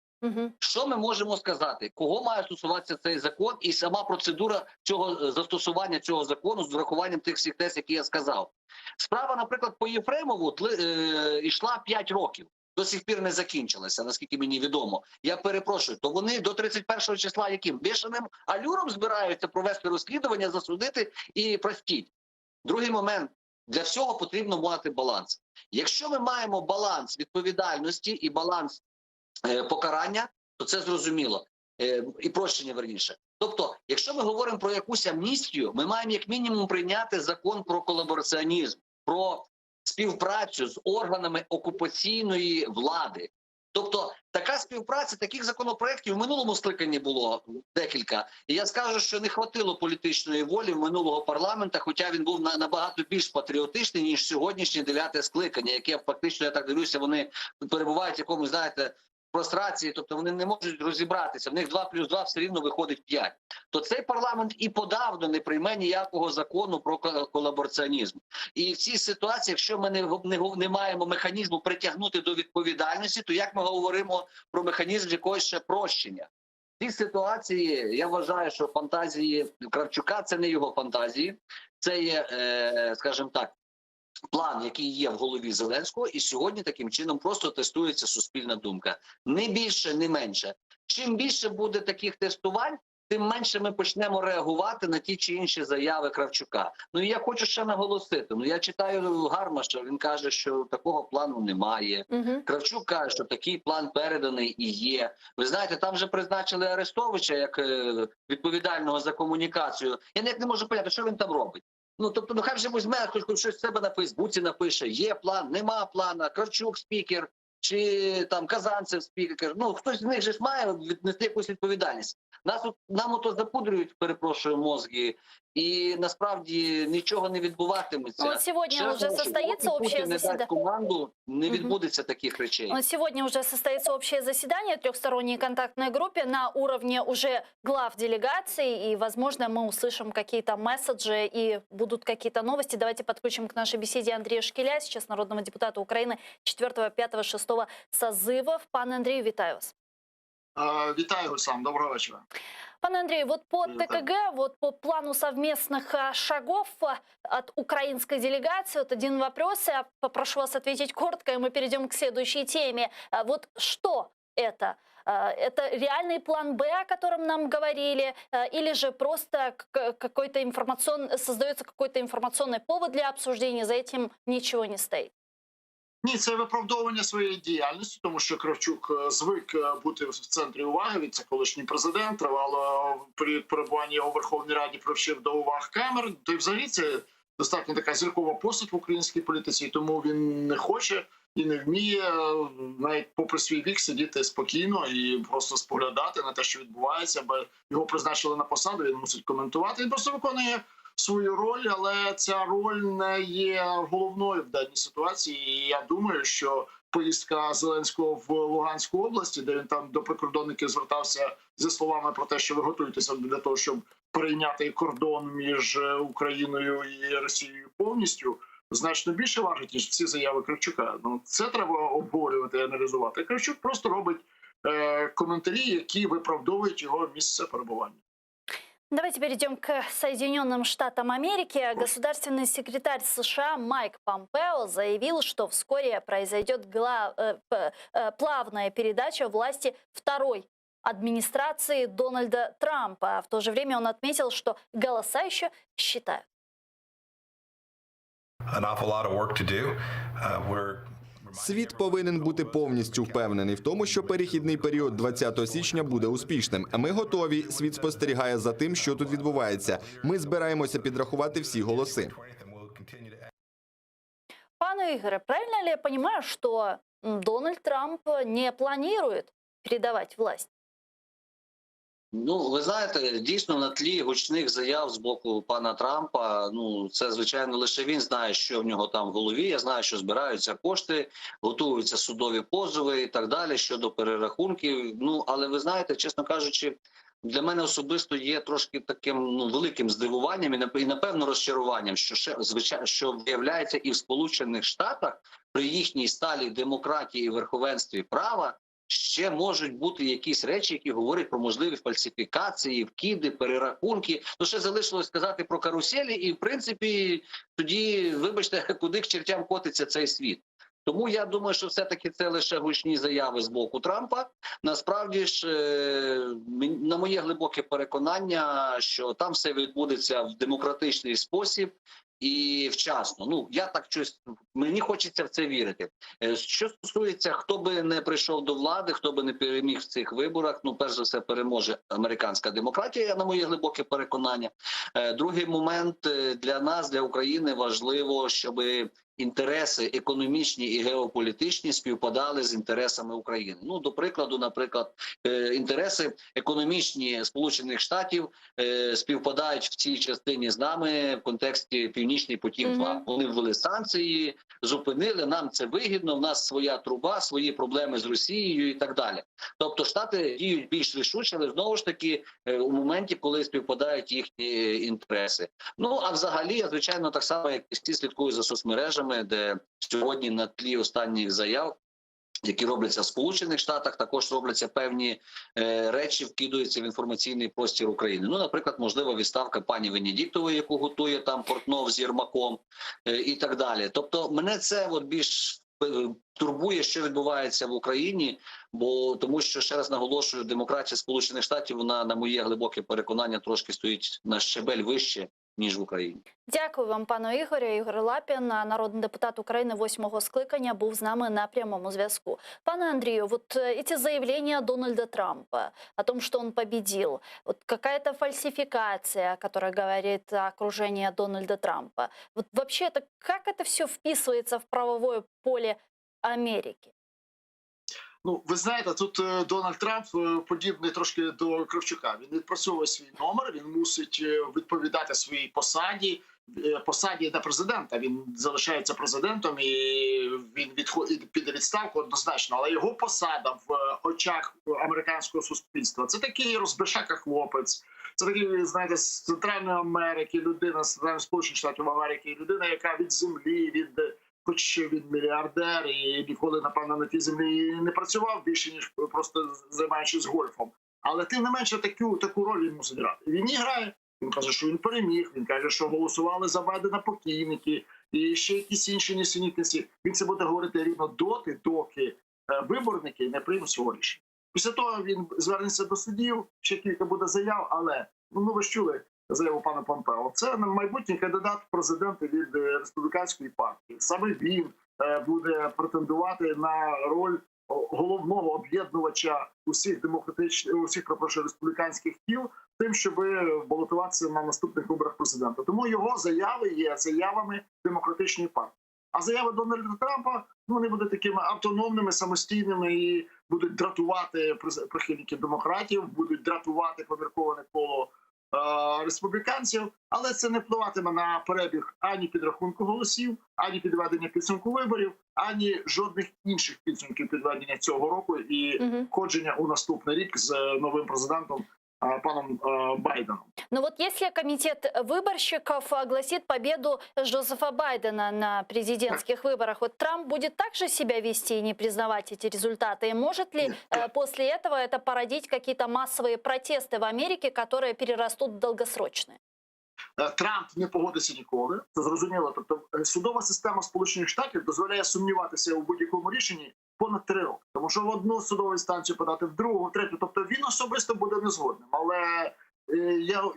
Що ми можемо сказати? Кого має стосуватися цей закон і сама процедура цього застосування цього закону з врахуванням тих всіх тез, які я сказав? Справа, наприклад, по Єфремову йшла 5 років. До сих пір не закінчилася, наскільки мені відомо. Я перепрошую, то вони до 31 числа яким? Бішеним алюром збираються провести розслідування, засудити і простіть. Другий момент. Для всього потрібно мати баланс. Якщо ми маємо баланс відповідальності і баланс покарання, то це зрозуміло. І прощення, верніше. Тобто, якщо ми говоримо про якусь амністію, ми маємо як мінімум прийняти закон про колабораціонізм, про співпрацю з органами окупаційної влади. Тобто, така співпраця, таких законопроєктів в минулому скликанні було декілька. І я скажу, що не хватило політичної волі в минулого парламента, хоча він був набагато більш патріотичний, ніж сьогоднішнє 9-те скликання, яке фактично, я так дивлюся, вони перебувають в якомусь, знаєте, прострації, тобто вони не можуть розібратися, в них 2+2 все рівно виходить 5. То цей парламент і подавно не прийме ніякого закону про колабораціонізм. І в цій ситуації, якщо ми не маємо механізму притягнути до відповідальності, то як ми говоримо про механізм якогось ще прощення? В цій ситуації я вважаю, що фантазії Кравчука – це не його фантазії, це є, скажімо так, план, який є в голові Зеленського, і сьогодні таким чином просто тестується суспільна думка. Не більше, не менше. Чим більше буде таких тестувань, тим менше ми почнемо реагувати на ті чи інші заяви Кравчука. Ну і я хочу ще наголосити, я читаю Гармаша, він каже, що такого плану немає. Кравчук каже, що такий план переданий і є. Ви знаєте, там вже призначили Арестовича як відповідального за комунікацію. Я ніяк не можу поняти, що він там робить. Ну, тобто, хай вже візьме, хтось щось з себе на Фейсбуці напише, є план, нема плана, Кравчук спікер, чи там Казанцев спікер. Ну, хтось з них же має віднести якусь відповідальність. Нам ото запудрюють, перепрошую, мозги, і насправді нічого не відбуватиметься. Ну, от сьогодні Ще раз вже наголошую, состоїться поки общее Путін не засідання. дасть команду, не Мгм. відбудеться таких речей. Вот сегодня уже состоится общее заседание трехсторонней контактной группе на уровне уже глав делегаций. И, возможно, мы услышим какие-то месседжи и будут какие-то новости. Давайте подключим к нашей беседе Андрея Шкиля, сейчас народного депутата Украины 4, 5, 6 созывов. Пане Андрію, вітаю вас. Вітаю, Руслан, доброго вечора. Пане Андрею, вот по Привет. ТКГ, вот по плану совместных шагов от украинской делегации, вот один вопрос, я попрошу вас ответить коротко, и мы перейдем к следующей теме. Вот что это? Это реальный план «Б», о котором нам говорили, или же просто какой-то создается какой-то информационный повод для обсуждения, за этим ничего не стоит? Ні, це виправдовування своєї діяльності, тому що Кравчук звик бути в центрі уваги. Він це колишній президент, тривало при перебуванні його у Верховній Раді привчив до уваги камер. То й взагалі це достатньо така зіркова постать в українській політиці, тому він не хоче і не вміє навіть попри свій вік сидіти спокійно і просто споглядати на те, що відбувається, бо його призначили на посаду, він мусить коментувати. Він просто виконує свою роль, але ця роль не є головною в даній ситуації. І я думаю, що поїздка Зеленського в Луганську області, де він там до прикордонників звертався зі словами про те, що ви готуєтеся для того, щоб прийняти кордон між Україною і Росією повністю, значно більше важить, ніж ці заяви Кравчука. Ну, це треба обговорювати і аналізувати. Кравчук просто робить коментарі, які виправдовують його місце перебування. Давайте перейдем к Соединенным Штатам Америки. Государственный секретарь США Майк Помпео заявил, что вскоре произойдет плавная передача власти второй администрации Дональда Трампа. В то же время он отметил, что голоса еще считают. Світ повинен бути повністю впевнений в тому, що перехідний період 20 січня буде успішним. Ми готові. Світ спостерігає за тим, що тут відбувається. Ми збираємося підрахувати всі голоси. Пане Игоре, правильно ли я понимаю, что Дональд Трамп не планирует передавать власть? Ну, ви знаєте, дійсно на тлі гучних заяв з боку пана Трампа, ну, це, звичайно, лише він знає, що в нього там в голові. Я знаю, що збираються кошти, готуються судові позови і так далі щодо перерахунків. Ну, але ви знаєте, чесно кажучи, для мене особисто є трошки таким великим здивуванням і напевно розчаруванням, що виявляється і в Сполучених Штатах при їхній сталій демократії і верховенстві права ще можуть бути якісь речі, які говорять про можливі фальсифікації, вкиди, перерахунки. То ще залишилось сказати про каруселі, і в принципі тоді, вибачте, куди к чертям котиться цей світ. Тому я думаю, що все-таки це лише гучні заяви з боку Трампа. Насправді ж, на моє глибоке переконання, що там все відбудеться в демократичний спосіб і вчасно. Ну, я так щось, мені хочеться в це вірити. Що стосується, хто би не прийшов до влади, хто би не переміг в цих виборах, ну, перш за все, переможе американська демократія, на моє глибоке переконання. Другий момент, для нас, для України, важливо, щоб інтереси економічні і геополітичні співпадали з інтересами України. Ну, до прикладу, наприклад, інтереси економічні Сполучених Штатів співпадають в цій частині з нами в контексті Північний потік-2. Вони ввели санкції, зупинили, нам це вигідно, в нас своя труба, свої проблеми з Росією і так далі. Тобто Штати діють більш рішуче, але знову ж таки у моменті, коли співпадають їхні інтереси. Ну, а взагалі, я, звичайно, так само, як і всі, слідкую за соцмережами, де сьогодні на тлі останніх заяв, які робляться в Сполучених Штатах, також робляться певні речі, вкидаються в інформаційний простір України. Ну, наприклад, можливо, відставка пані Венедіктової, яку готує там Портнов з Єрмаком і так далі. Тобто мене це от більш турбує, що відбувається в Україні, бо тому що, ще раз наголошую, демократія Сполучених Штатів, вона, на моє глибоке переконання, трошки стоїть на щебель вище, ніж в Україні. Дякую вам, пану Ігорю. Ігор Лапін, народний депутат України 8-го скликання, був з нами на прямому зв'язку. Пане Андрію, вот эти заявления Дональда Трампа о том, что он победил, вот какая-то фальсификация, которая говорит окружение Дональда Трампа. Вот вообще, как это все вписывается в правовое поле Америки? Ну, ви знаєте, тут Дональд Трамп подібний трошки до Кравчука. Він відпрацьовує свій номер, він мусить відповідати своїй посаді на президента. Він залишається президентом і він піде відставку однозначно. Але його посада в очах американського суспільства – це такий розбишака хлопець. Це такий, знаєте, з Центральної Америки людина, з Сполучених Штатів Америки, людина, яка від землі, хоч він мільярдер і ніколи, напевно, на тій землі не працював більше, ніж просто займаючись гольфом. Але тим не менше таку роль він мусить грати. Він і грає. Він каже, що він переміг, він каже, що голосували за Байдена покійники і ще якісь інші несенітниці. Він це буде говорити рівно доки виборники не приймуть свого рішення. Після того він звернеться до судів, ще кілька буде заяв, але, ну ви ж чули заяву пана Помпео, це майбутній кандидат в президенти від республіканської партії. Саме він буде претендувати на роль головного об'єднувача усіх республіканських кіл, тим, щоб балотуватися на наступних виборах президента. Тому його заяви є заявами демократичної партії. А заяви Дональда Трампа, ну, вони будуть такими автономними, самостійними і будуть дратувати прихильників демократів, будуть дратувати помірковане коло республіканців, але це не впливатиме на перебіг ані підрахунку голосів, ані підведення підсумку виборів, ані жодних інших підсумків підведення цього року і входження у наступний рік з новим президентом паном Байденом. Но вот если комитет выборщиков огласит победу Джозефа Байдена на президентских выборах, вот Трамп будет также себя вести и не признавать эти результаты? И может ли после этого это породить какие-то массовые протесты в Америке, которые перерастут в долгосрочные? Трамп не погодиться ніколи, це зрозуміло. Тобто судова система Сполучених Штатів дозволяє сумніватися у будь-якому рішенні понад 3 роки. Тому що в одну судову інстанцію подати, в другу, в третю. Тобто він особисто буде незгодним. Але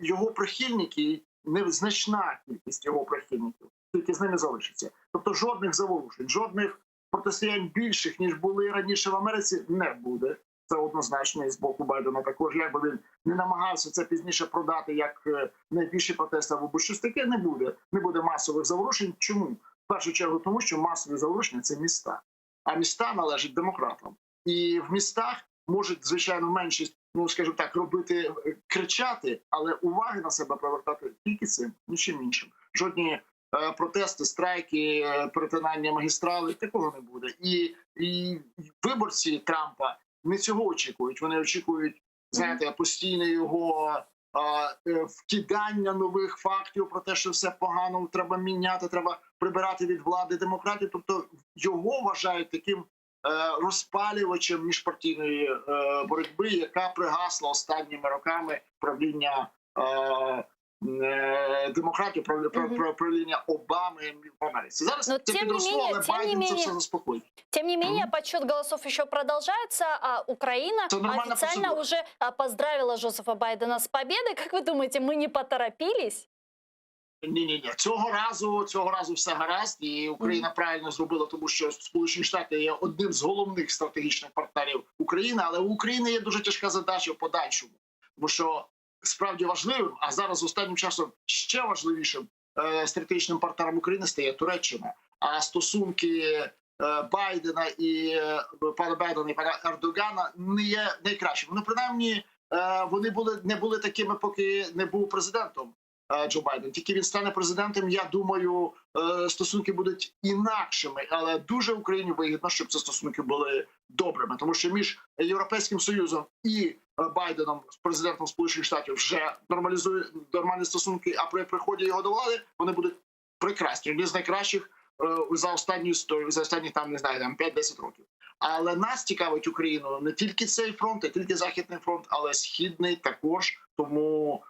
його прихильники, незначна кількість його прихильників, тільки з ними залишиться. Тобто жодних заворушень, жодних протистоянь більших, ніж були раніше в Америці, не буде. Це однозначно і з боку Байдена також. Якби він не намагався це пізніше продати як найбільші протести або щось таке, не буде. Не буде масових заворушень. Чому? В першу чергу тому, що масові заворушення – це міста. А міста належать демократам. І в містах можуть, звичайно, меншість, ну, скажімо так, кричати, але уваги на себе привертати тільки цим, нічим іншим. Жодні протести, страйки, перетинання магістрали, такого не буде. І виборці Трампа не цього очікують. Вони очікують, знаєте, постійне його вкидання нових фактів про те, що все погано, треба міняти, треба прибирати від влади демократів. Тобто його вважають таким розпалювачем міжпартійної боротьби, яка пригасла останніми роками правління демократів, правління Обами в Америці. Зараз це підросло, але Байден це все заспокоїть. Тем не менее, подсчет голосов еще продолжается, а Украина официально уже поздравила Джозефа Байдена с победой. Как вы думаете, мы не поторопились? Ні. Цього разу все гаразд, і Україна правильно зробила, тому що Сполучені Штати є одним з головних стратегічних партнерів України, але у України є дуже тяжка задача в подальшому, тому що справді важливим, а зараз останнім часом ще важливішим стратегічним партнером України стає Туреччина. А стосунки Байдена і пана Ердогана не є найкращими. Ну, принаймні, вони не були такими, поки не був президентом Джо Байден. Тільки він стане президентом, я думаю, стосунки будуть інакшими. Але дуже Україні вигідно, щоб ці стосунки були добрими. Тому що між Європейським Союзом і Байденом, президентом Сполучених Штатів, вже нормальні стосунки, а при приході його до влади вони будуть прекрасні. Одні з найкращих за останню історію, за останні, там, не знаю, 5-10 років. Але нас цікавить Україну не тільки цей фронт, не тільки Західний фронт, але Східний також. Тому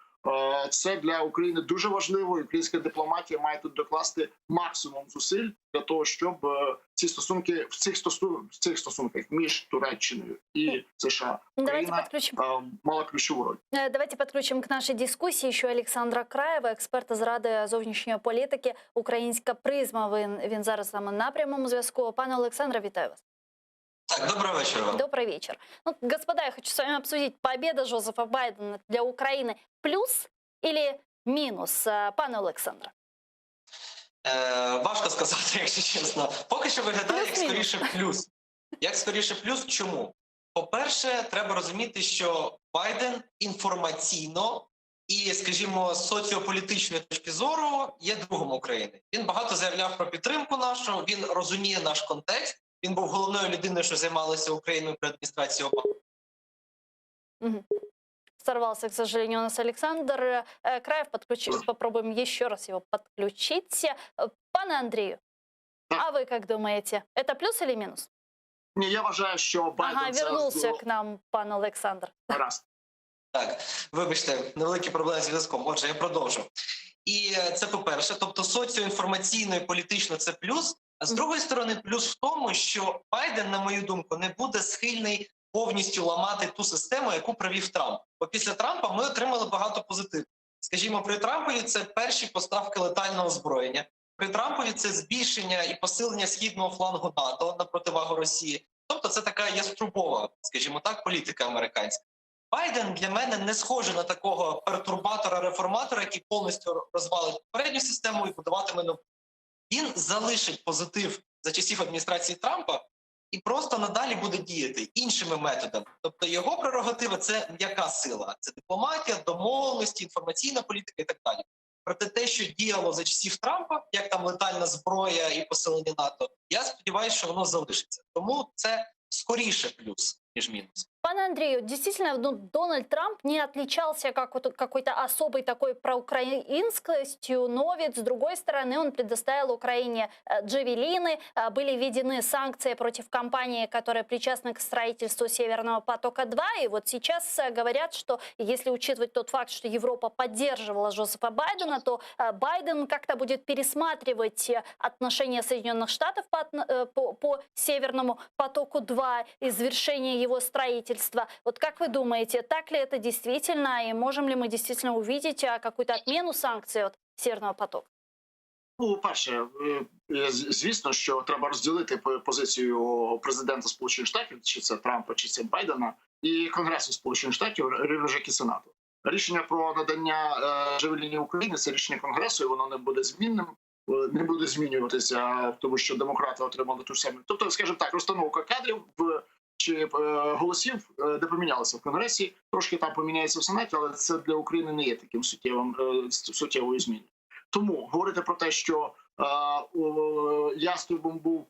це для України дуже важливо. Українська дипломатія має тут докласти максимум зусиль для того, щоб ці стосунки в цих стосунках між Туреччиною і США Україна мала ключову роль. Давайте підключимо к нашій дискусії ще Олександра Краєва, експерта з Ради зовнішньої політики «Українська призма». Він зараз з нами на прямому зв'язку. Пане Олександре, вітаю вас. Так, добрый вечер вам. Добрый вечер. Ну, господа, я хочу с вами обсудить, победа Джозефа Байдена для Украины плюс или мінус, пане Олександре? Важко сказати, якщо чесно. Поки що виглядає як скоріше плюс. Як скоріше плюс, чому? По-перше, треба розуміти, що Байден інформаційно і, скажімо, з соціополітичної точки зору є другом України. Він багато заявляв про підтримку нашу, він розуміє наш контекст, він був головною людиною, що займалася Україною при адміністрації Обами. Мгм. Сорвался, к сожалению, у нас Александр Краев. Попробуем еще раз его подключить. Пане Андрею, а вы как думаете, это плюс или минус? Ні, я вважаю, що Байден Ага, вернулся к нам пан Олександр. Раз. Так, вибачте, невеликі проблеми з зв'язком. Отже, я продовжу. І це по-перше, тобто соціоінформаційно і політично це плюс. А з другої сторони, плюс в тому, що Байден, на мою думку, не буде схильний повністю ламати ту систему, яку провів Трамп. Бо після Трампа ми отримали багато позитиву. Скажімо, при Трампові це перші поставки летального озброєння. При Трампові це збільшення і посилення східного флангу НАТО на противагу Росії. Тобто це така яструбова, скажімо так, політика американська. Байден для мене не схожий на такого пертурбатора-реформатора, який повністю розвалить попередню систему і будуватиме нову. Він залишить позитив за часів адміністрації Трампа і просто надалі буде діяти іншими методами. Тобто його прерогатива – це м'яка сила, це дипломатія, домовленості, інформаційна політика і так далі. Проте те, що діяло за часів Трампа, як там летальна зброя і посилення НАТО, я сподіваюся, що воно залишиться. Тому це скоріше плюс, ніж мінус. Пане Андрею, действительно, Дональд Трамп не отличался какой-то особой такой проукраинскостью, но ведь, с другой стороны, он предоставил Украине джавелины, были введены санкции против компаний, которые причастны к строительству Северного потока-2, и вот сейчас говорят, что если учитывать тот факт, что Европа поддерживала Джозефа Байдена, то Байден как-то будет пересматривать отношения Соединенных Штатов по Северному потоку-2 и завершение его строительства. Вот как вы думаете, так ли это действительно, и можем ли мы действительно увидеть какую-то отмену санкций от Северного потока? Ну, перше, звісно, що треба розділити позицію президента Сполучених Штатів, чи це Трампа, чи це Байдена, і Конгресу Сполучених Штатів, рівно ж як і Сенату. Рішення про надання джавелінів Україні – це рішення Конгресу, і воно не буде змінним, не буде змінюватися, тому що демократи отримали ту ж саму. Тобто, скажімо так, розстановка кадрів чи голосів, де помінялися в Конгресі, трошки там поміняється в Сенаті, але це для України не є таким суттєвою зміною. Тому говорити про те, що яструбом був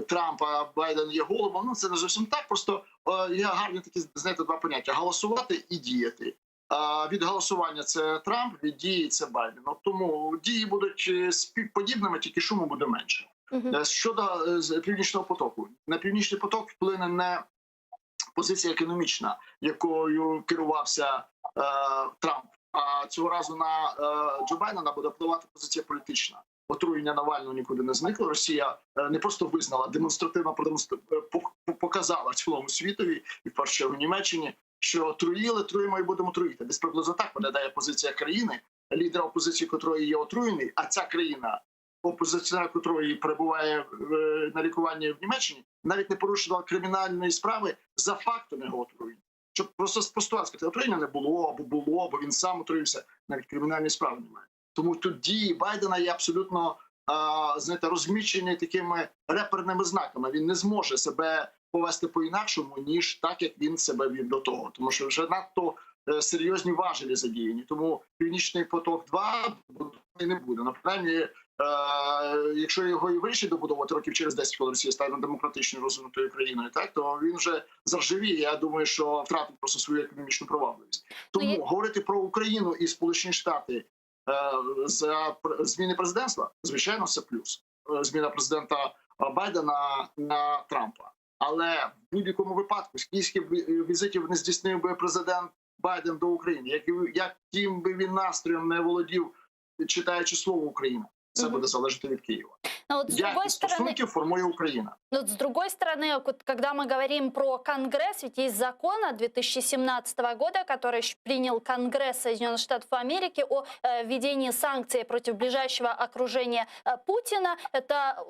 Трамп, а Байден є голубом, ну це не зовсім так. Просто є гарні такі, знаєте, два поняття: голосувати і діяти. Від голосування це Трамп, від дії це Байден. Тому дії будуть співподібними, тільки шуму буде менше. Щодо Північного потоку. На Північний поток вплине не позиція економічна, якою керувався Трамп, а цього разу на Джо Байдена буде впливати позиція політична. Отруєння Навального нікуди не зникло. Росія не просто визнала, демонстративно показала цілому світові, і в першу чергу в Німеччині, що труїмо і будемо труїти. Десь приблизно так виглядає позиція країни, лідера опозиції, котрої є отруєний, а ця країна, опозиціонер котрої перебуває на лікуванні в Німеччині, навіть не порушувала кримінальної справи за фактом його отруєння. Щоб просто спростувати, сказати, отруєння не було, бо він сам отруївся, навіть кримінальної справи немає. Тому тут дії Байдена є абсолютно, знаєте, розміщені такими реперними знаками. Він не зможе себе повести по-інакшому, ніж так, як він себе вів до того. Тому що вже надто серйозні важелі задіяні. Тому Північний поток-2 не буде. Наприклад, якщо його і вирішить добудовувати років через 10, коли Росія стане демократичною розвинутою країною, так, то він вже заржавіє. Я думаю, що втратить просто свою економічну привабливість. Тому говорити про Україну і Сполучені Штати за зміни президентства, звичайно, це плюс. Зміна президента Байдена на Трампа. Але в будь-якому випадку скільки візитів не здійснив би президент Байден до України, яким би він настроєм не володів, читаючи слово «Україна». Це буде залежати від Києва. Вот Якість стосунків формує Україна. Но с другой стороны, когда мы говорим про Конгресс, ведь есть закон от 2017 года, который принял Конгресс Соединенных Штатов Америки о введении санкций против ближайшего окружения Путина. Это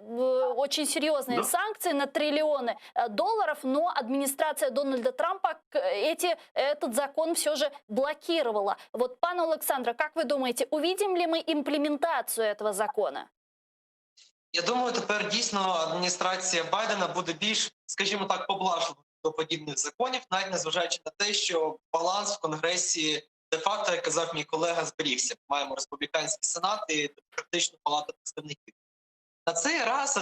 очень серьезные санкции на триллионы долларов, но администрация Дональда Трампа этот закон все же блокировала. Вот, пан Александр, как вы думаете, увидим ли мы имплементацию этого закона? Я думаю, тепер дійсно адміністрація Байдена буде більш, скажімо так, поблажливою до подібних законів, навіть незважаючи на те, що баланс в Конгресі де-факто, як казав мій колега, зберігся. Маємо республіканський сенат і демократичну палату представників. На цей раз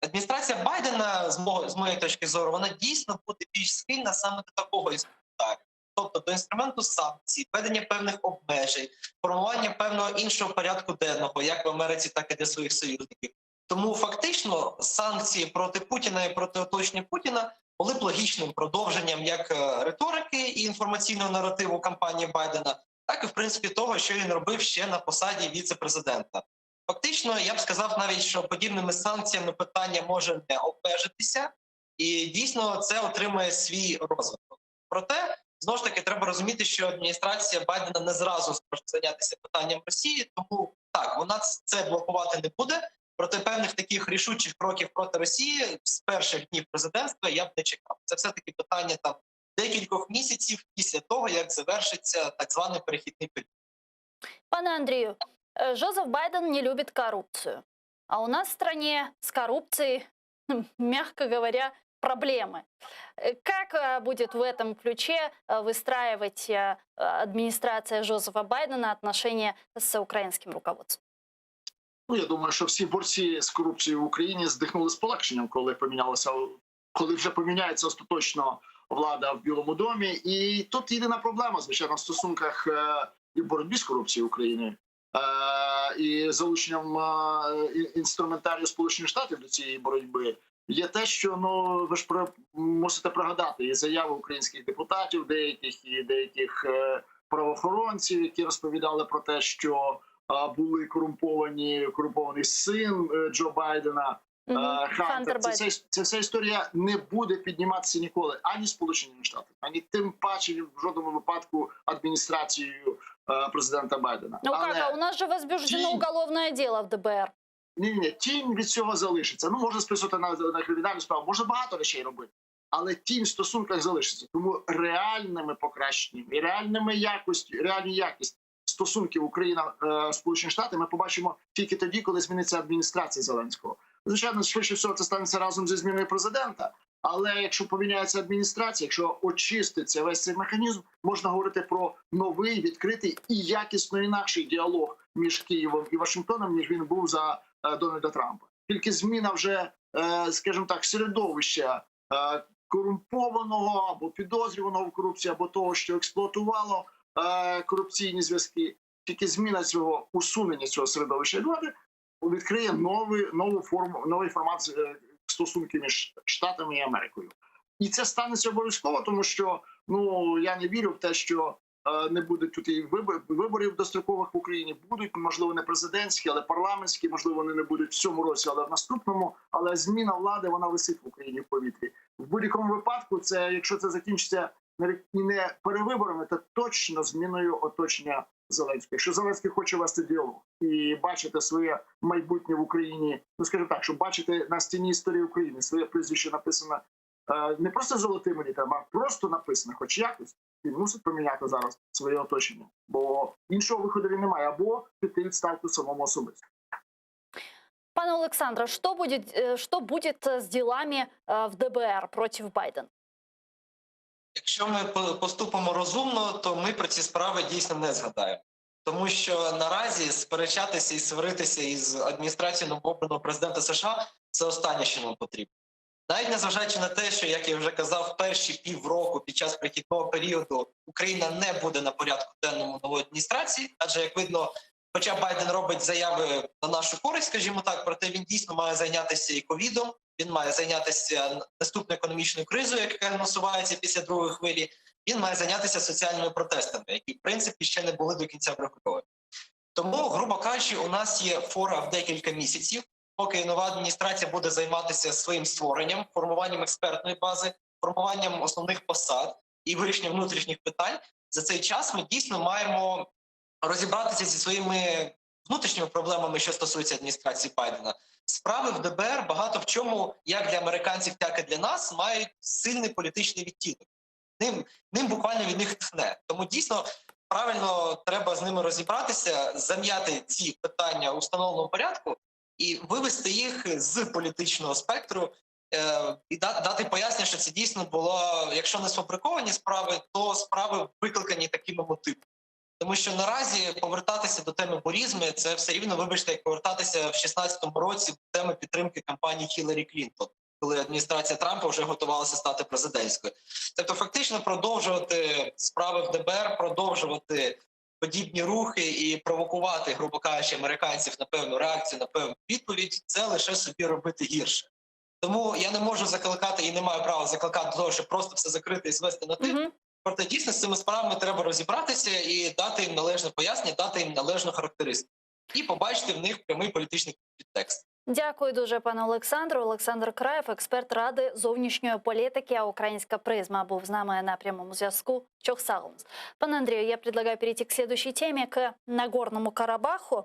адміністрація Байдена, з моєї точки зору, вона дійсно буде більш схильна саме до такого інструментарію. Тобто до інструменту санкцій, введення певних обмежень, формування певного іншого порядку денного, як в Америці, так і для своїх союзників. Тому фактично санкції проти Путіна і проти оточення Путіна були б логічним продовженням як риторики і інформаційного наративу кампанії Байдена, так і, в принципі, того, що він робив ще на посаді віце-президента. Фактично, я б сказав навіть, що подібними санкціями питання може не обмежитися, і дійсно це отримає свій розвиток. Проте, знову ж таки, треба розуміти, що адміністрація Байдена не зразу зможе зайнятися питанням Росії, тому так, вона це блокувати не буде, проте певних таких рішучих кроків проти Росії з перших днів президентства я б не чекав. Це все-таки питання там декількох місяців після того, як завершиться так званий перехідний період. Пане Андрею, Жозеф Байден не любит коррупцию. А у нас в стране с коррупцией, мягко говоря, проблемы. Как будет в этом ключе выстраивать администрация Жозефа Байдена отношения с украинским руководством? Ну, я думаю, що всі борці з корупцією в Україні здихнули з полегшенням, коли вже поміняється остаточно влада в Білому домі. І тут єдина проблема, звичайно, в стосунках і боротьбі з корупцією України, і залученням інструментарію Сполучених Штатів до цієї боротьби, є те, що ви ж мусите пригадати і заяви українських депутатів, деяких правоохоронців, які розповідали про те, що були корумпований син Джо Байдена, Хантер. Ця вся історія не буде підніматися ніколи ані Сполученими Штатами, ані тим паче в жодному випадку адміністрацією президента Байдена. Ну как, у нас же возбуждено уголовное дело в ДБР. Ні, тінь від цього залишиться. Ну, можна списувати на кримінальну справу, можна багато речей робити, але тінь в стосунках залишиться. Тому реальними покращеннями, реальні якість стосунків Україна-Сполучені Штати ми побачимо тільки тоді, коли зміниться адміністрація Зеленського. Звичайно, швидше всього це станеться разом зі зміною президента, але якщо поміняється адміністрація, якщо очиститься весь цей механізм, можна говорити про новий, відкритий і якісно інакший діалог між Києвом і Вашингтоном, ніж він був за Дональда Трампа. Тільки зміна вже, скажімо так, середовища корумпованого або підозрюваного в корупції, або того, що експлуатувало корупційні зв'язки, тільки зміна цього, усунення цього середовища влади відкриє новий формат стосунків між Штатами і Америкою. І це станеться обов'язково, тому що я не вірю в те, що не будуть тут і виборів дострокових в Україні. Будуть, можливо, не президентські, але парламентські, можливо, вони не будуть в цьому році, але в наступному. Але зміна влади, вона висить в Україні в повітрі. В будь-якому випадку, якщо це закінчиться не перевиборами, то точно зміною оточення Зеленського. Якщо Зеленський хоче вести діалог і бачити своє майбутнє в Україні, скажімо так, щоб бачити на стіні історії України своє прізвище написане не просто золотими літерами, а просто написане, хоч якось, він мусить поміняти зараз своє оточення. Бо іншого виходу він немає, або піти відставку самому особисто. Пане Олександре, що буде з ділами в ДБР проти Байдена? Якщо ми поступимо розумно, то ми про ці справи дійсно не згадаємо. Тому що наразі сперечатися і сваритися із адміністрацією новообраного президента США – це останнє, що нам потрібно. Навіть незважаючи на те, що, як я вже казав, перші півроку під час перехідного періоду Україна не буде на порядку денному нової адміністрації, адже, як видно, хоча Байден робить заяви на нашу користь, скажімо так, проте він дійсно має зайнятися і ковідом, він має зайнятися наступною економічною кризою, яка насувається після другої хвилі, він має зайнятися соціальними протестами, які, в принципі, ще не були до кінця врегульовані. Тому, грубо кажучи, у нас є фора в декілька місяців, поки нова адміністрація буде займатися своїм створенням, формуванням експертної бази, формуванням основних посад і вирішенням внутрішніх питань. За цей час ми дійсно маємо розібратися зі своїми внутрішніми проблемами, що стосуються адміністрації Байдена. Справи в ДБР багато в чому, як для американців, так і для нас, мають сильний політичний відтінок. Ним буквально від них тхне. Тому дійсно правильно треба з ними розібратися, зам'яти ці питання у встановленому порядку, і вивести їх з політичного спектру і дати пояснення, що це дійсно було, якщо не сфабриковані справи, то справи викликані такими мотивами. Тому що наразі повертатися до теми бурізми – це все рівно, вибачте, як повертатися в 16-му році до теми підтримки кампанії Хіларі Клінтон, коли адміністрація Трампа вже готувалася стати президентською. Тобто фактично продовжувати справи в ДБР, продовжувати подібні рухи і провокувати, грубо кажучи, американців на певну реакцію, на певну відповідь – це лише собі робити гірше. Тому я не можу закликати і не маю права закликати до того, щоб просто все закрити і звести на тих. Проте дійсно з цими справами треба розібратися і дати їм належне пояснення, дати їм належну характеристику. І побачити в них прямий політичний підтекст. Дякую дуже, пане Олександру. Олександр Краєв, експерт Ради зовнішньої політики «Українська призма», був з нами на прямому зв'язку. Чохсаунс. Пане Андрію, я предлагаю перейти к следующей теме, к Нагорному Карабаху.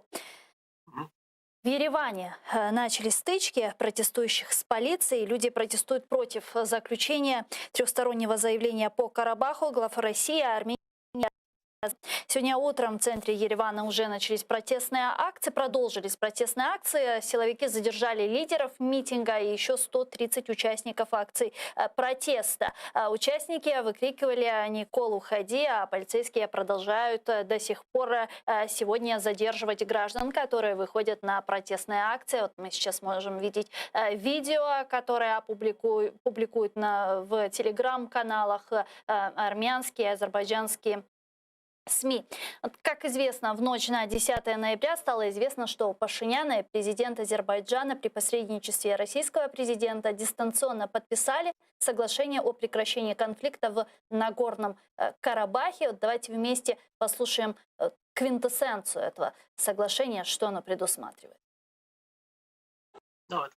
В Ереване начались стычки протестующих с полицией. Люди протестуют против заключения трехстороннего заявления по Карабаху. Глав России, Армении. Сегодня утром в центре Еревана уже начались протестные акции, продолжились протестные акции. Силовики задержали лидеров митинга и еще 130 участников акций протеста. Участники выкрикивали «Никол, уходи», а полицейские продолжают до сих пор сегодня задерживать граждан, которые выходят на протестные акции. Вот мы сейчас можем видеть видео, которое публикуют в телеграм-каналах армянские, азербайджанские СМИ. Как известно, в ночь на 10 ноября стало известно, что Пашинян и президент Азербайджана при посредничестве российского президента дистанционно подписали соглашение о прекращении конфликта в Нагорном Карабахе. Вот давайте вместе послушаем квинтэссенцию этого соглашения, что оно предусматривает. Давайте.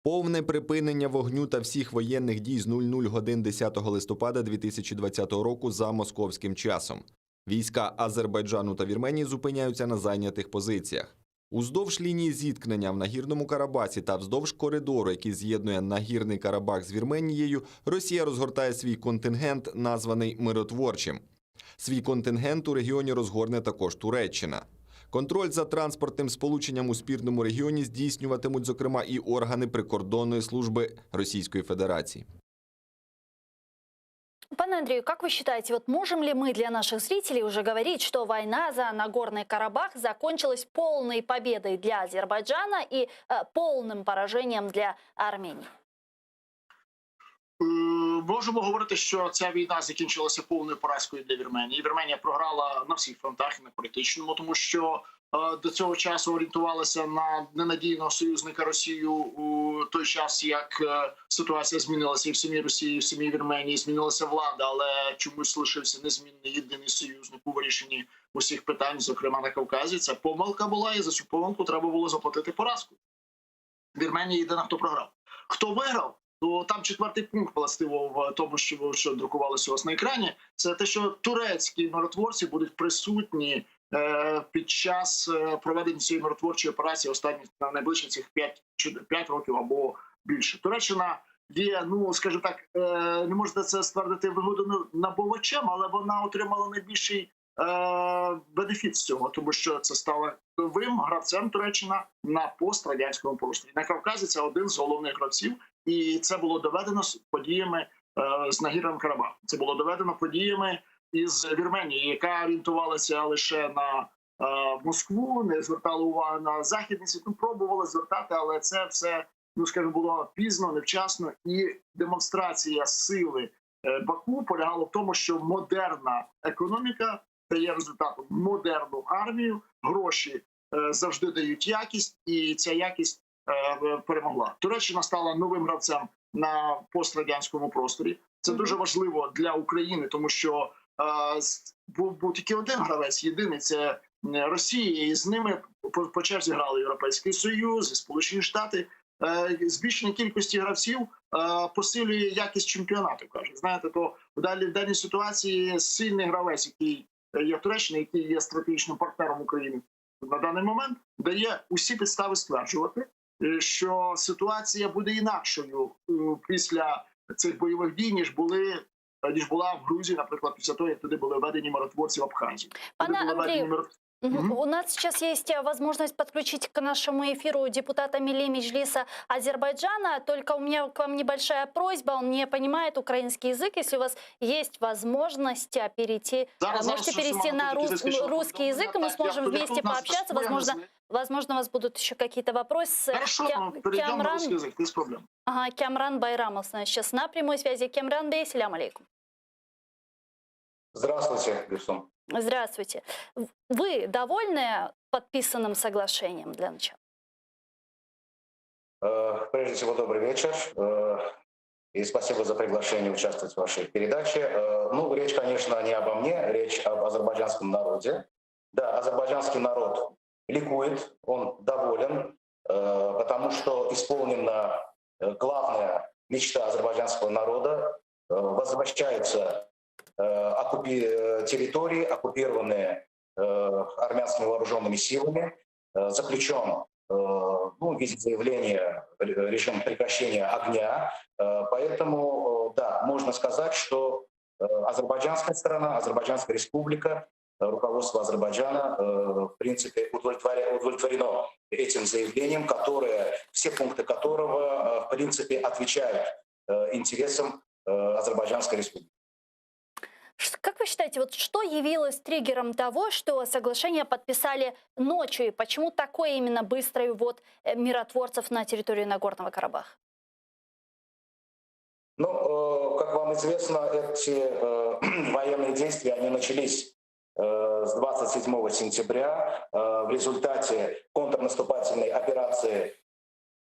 Повне припинення вогню та всіх воєнних дій з 00 годин 10 листопада 2020 року за московським часом. Війська Азербайджану та Вірменії зупиняються на зайнятих позиціях. Уздовж лінії зіткнення в Нагірному Карабасі та вздовж коридору, який з'єднує Нагірний Карабах з Вірменією, Росія розгортає свій контингент, названий миротворчим. Свій контингент у регіоні розгорне також Туреччина. Контроль за транспортним сполученням у спірному регіоні здійснюватимуть, зокрема, і органи прикордонної служби Російської Федерації. Пане Андрею, как вы считаете, вот можем ли мы для наших зрителей уже говорить, что война за Нагорный Карабах закончилась полной победой для Азербайджана и полным поражением для Армении? Можемо говорити, що ця війна закінчилася повною поразкою для Вірменії. Вірменія програла на всіх фронтах, на політичному, тому що до цього часу орієнтувалася на ненадійного союзника Росію у той час, як ситуація змінилася і в самій Росії, і в самій Вірменії, змінилася влада, але чомусь лишився незмінний єдиний союзник у вирішенні усіх питань, зокрема на Кавказі. Це помилка була, і за цю помилку треба було заплатити поразку. Вірменія єдина, хто програв. Хто виграв? То там четвертий пункт, властиво, в тому, що друкувалося у вас на екрані, це те, що турецькі миротворці будуть присутні під час проведення цієї миротворчої операції останніх на найближчих цих 5 років або більше. Туреччина є, ну, скажімо так, не можна це ствердити вигодонабувачем, але вона отримала найбільший бенефіт з цього, тому що це стало новим гравцем Туреччина на пострадянському просторі. На Кавказі це один з головних гравців, і це було доведено з подіями з Нагірним Карабахом. Це було доведено подіями із Вірменії, яка орієнтувалася лише на Москву, не звертала увагу на західний світ, пробувала звертати, але це все, ну, скажімо, було пізно, невчасно, і демонстрація сили Баку полягала в тому, що модерна економіка дає результатом модерну армію, гроші завжди дають якість, і ця якість перемогла. Туреччина стала новим гравцем на пострадянському просторі. Це дуже важливо для України, тому що був тільки один гравець, єдиний – це Росія, і з ними по черзі грали Європейський Союз, Сполучені Штати. Збільшення кількості гравців посилює якість чемпіонату, кажуть. Знаєте, то в даній ситуації сильний гравець, який є Туреччина, який є стратегічним партнером України на даний момент, дає усі підстави стверджувати, що ситуація буде інакшою після цих бойових дій, ніж була в Грузії, наприклад, після того, як туди були введені миротворці в Абхазії. Пане Андрію, У нас сейчас есть возможность подключить к нашему эфиру депутата Милли Меджлиса Азербайджана. Только у меня к вам небольшая просьба. Он не понимает украинский язык. Если у вас есть возможность перейти, можете перейти на русский язык, и мы сможем вместе пообщаться. Возможно, у вас будут еще какие-то вопросы. Хорошо, перейдем на русский язык, без проблем. Ага, Кямран Байрамов сейчас на прямой связи. Кямран бей, салям алейкум. Здравствуйте, Гульсум. Здравствуйте. Вы довольны подписанным соглашением для начала? Прежде всего, добрый вечер. И спасибо за приглашение участвовать в вашей передаче. Ну, речь, конечно, не обо мне, речь об азербайджанском народе. Да, азербайджанский народ ликует, он доволен, потому что исполнена главная мечта азербайджанского народа. Возвращаются территории, оккупированные армянскими вооруженными силами, заключен в виде заявления режим прекращения огня. Поэтому, да, можно сказать, что азербайджанская сторона, Азербайджанская республика, руководство Азербайджана, в принципе, удовлетворено этим заявлением, все пункты которого, в принципе, отвечают интересам Азербайджанской республики. Как вы считаете, вот что явилось триггером того, что соглашение подписали ночью, и почему такой именно быстрый ввод миротворцев на территорию Нагорного Карабаха? Ну, как вам известно, эти военные действия, они начались с 27 сентября в результате контрнаступательной операции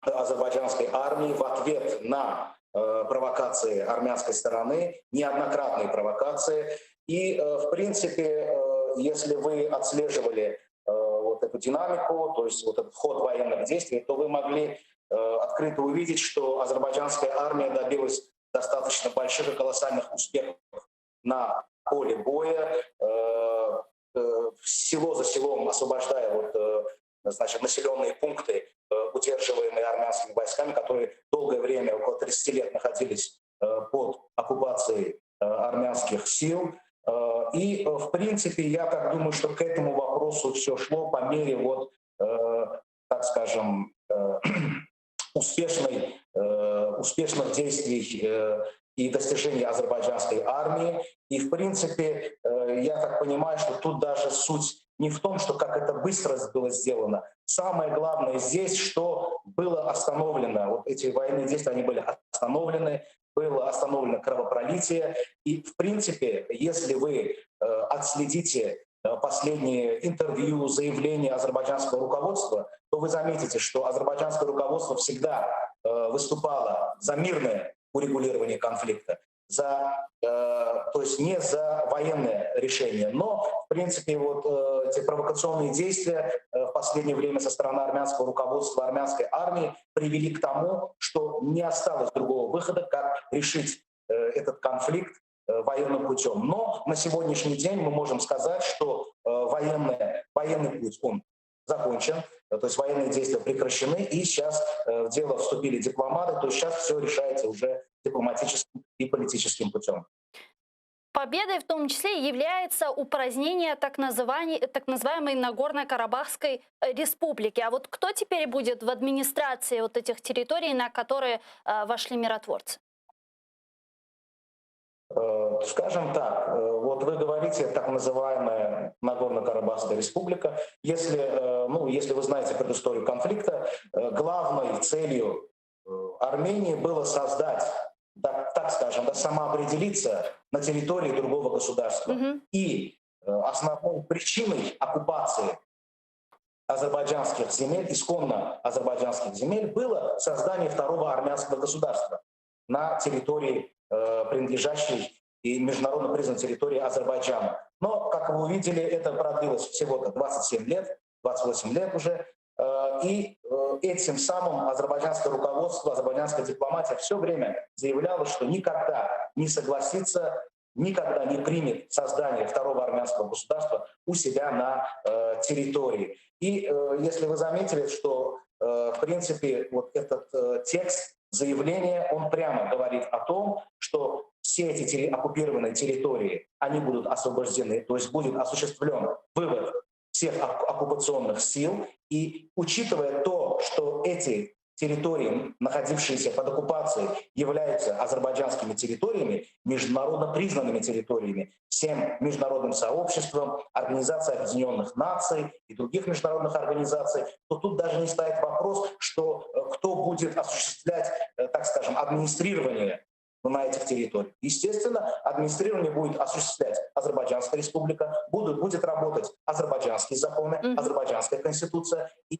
азербайджанской армии в ответ на провокации армянской стороны, неоднократные провокации. И, в принципе, если вы отслеживали вот эту динамику, то есть вот этот ход военных действий, то вы могли открыто увидеть, что азербайджанская армия добилась достаточно больших и колоссальных успехов на поле боя, село за селом освобождая населенные пункты, удерживаемые армянскими войсками, которые долгое время, около 30 лет, находились под оккупацией армянских сил. И, в принципе, я так думаю, что к этому вопросу все шло по мере, так скажем, успешных действий и достижений азербайджанской армии. И, в принципе, я так понимаю, что тут даже суть не в том, что как это быстро было сделано. Самое главное здесь, что было остановлено, вот эти военные действия, они были остановлены, было остановлено кровопролитие. И, в принципе, если вы отследите последние интервью, заявления азербайджанского руководства, то вы заметите, что азербайджанское руководство всегда выступало за мирное урегулирование конфликта, то есть не за военное решение. Но, в принципе, эти провокационные действия в последнее время со стороны армянского руководства, армянской армии привели к тому, что не осталось другого выхода, как решить этот конфликт военным путем. Но на сегодняшний день мы можем сказать, что военный путь, он закончен, то есть военные действия прекращены, и сейчас в дело вступили дипломаты, то есть сейчас все решается уже дипломатическим и политическим путем. Победой в том числе является упразднение так называемой Нагорно-Карабахской республики. А вот кто теперь будет в администрации вот этих территорий, на которые вошли миротворцы? Скажем так, вот вы говорите так называемая Нагорно-Карабахская республика. Если вы знаете предысторию конфликта, главной целью Армении было создать, так скажем, самоопределиться на территории другого государства. И основной причиной оккупации азербайджанских земель, исконно азербайджанских земель, было создание второго армянского государства на территории, принадлежащей и международно признанной территории Азербайджана. Но, как вы увидели, это продлилось всего-то 27 лет, 28 лет уже. И этим самым азербайджанское руководство, азербайджанская дипломатия все время заявляла, что никогда не согласится, никогда не примет создание второго армянского государства у себя на территории. И если вы заметили, что, в принципе, вот этот текст заявления, он прямо говорит о том, что все эти оккупированные территории, они будут освобождены, то есть будет осуществлен вывод всех оккупационных сил. И учитывая то, что эти территории, находившиеся под оккупацией, являются азербайджанскими территориями, международно признанными территориями всем международным сообществом, Организацией Объединенных Наций и других международных организаций, то тут даже не стоит вопрос, что кто будет осуществлять, так скажем, администрирование на этих территориях. Естественно, администрирование будет осуществлять Азербайджанская республика, будет работать азербайджанские законы, азербайджанская конституция. И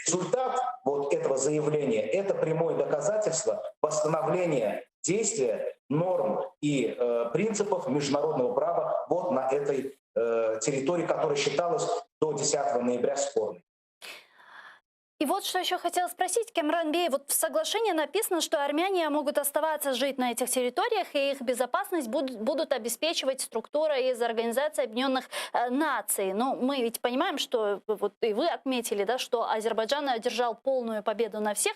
результат вот этого заявления – это прямое доказательство восстановления действия норм и принципов международного права вот на этой территории, которая считалась до 10 ноября спорной. И вот что еще хотела спросить, Камран Бей, вот в соглашении написано, что армяне могут оставаться жить на этих территориях, и их безопасность будут обеспечивать структура из Организации Объединенных Наций. Но мы ведь понимаем, что вот и вы отметили, да, что Азербайджан одержал полную победу на всех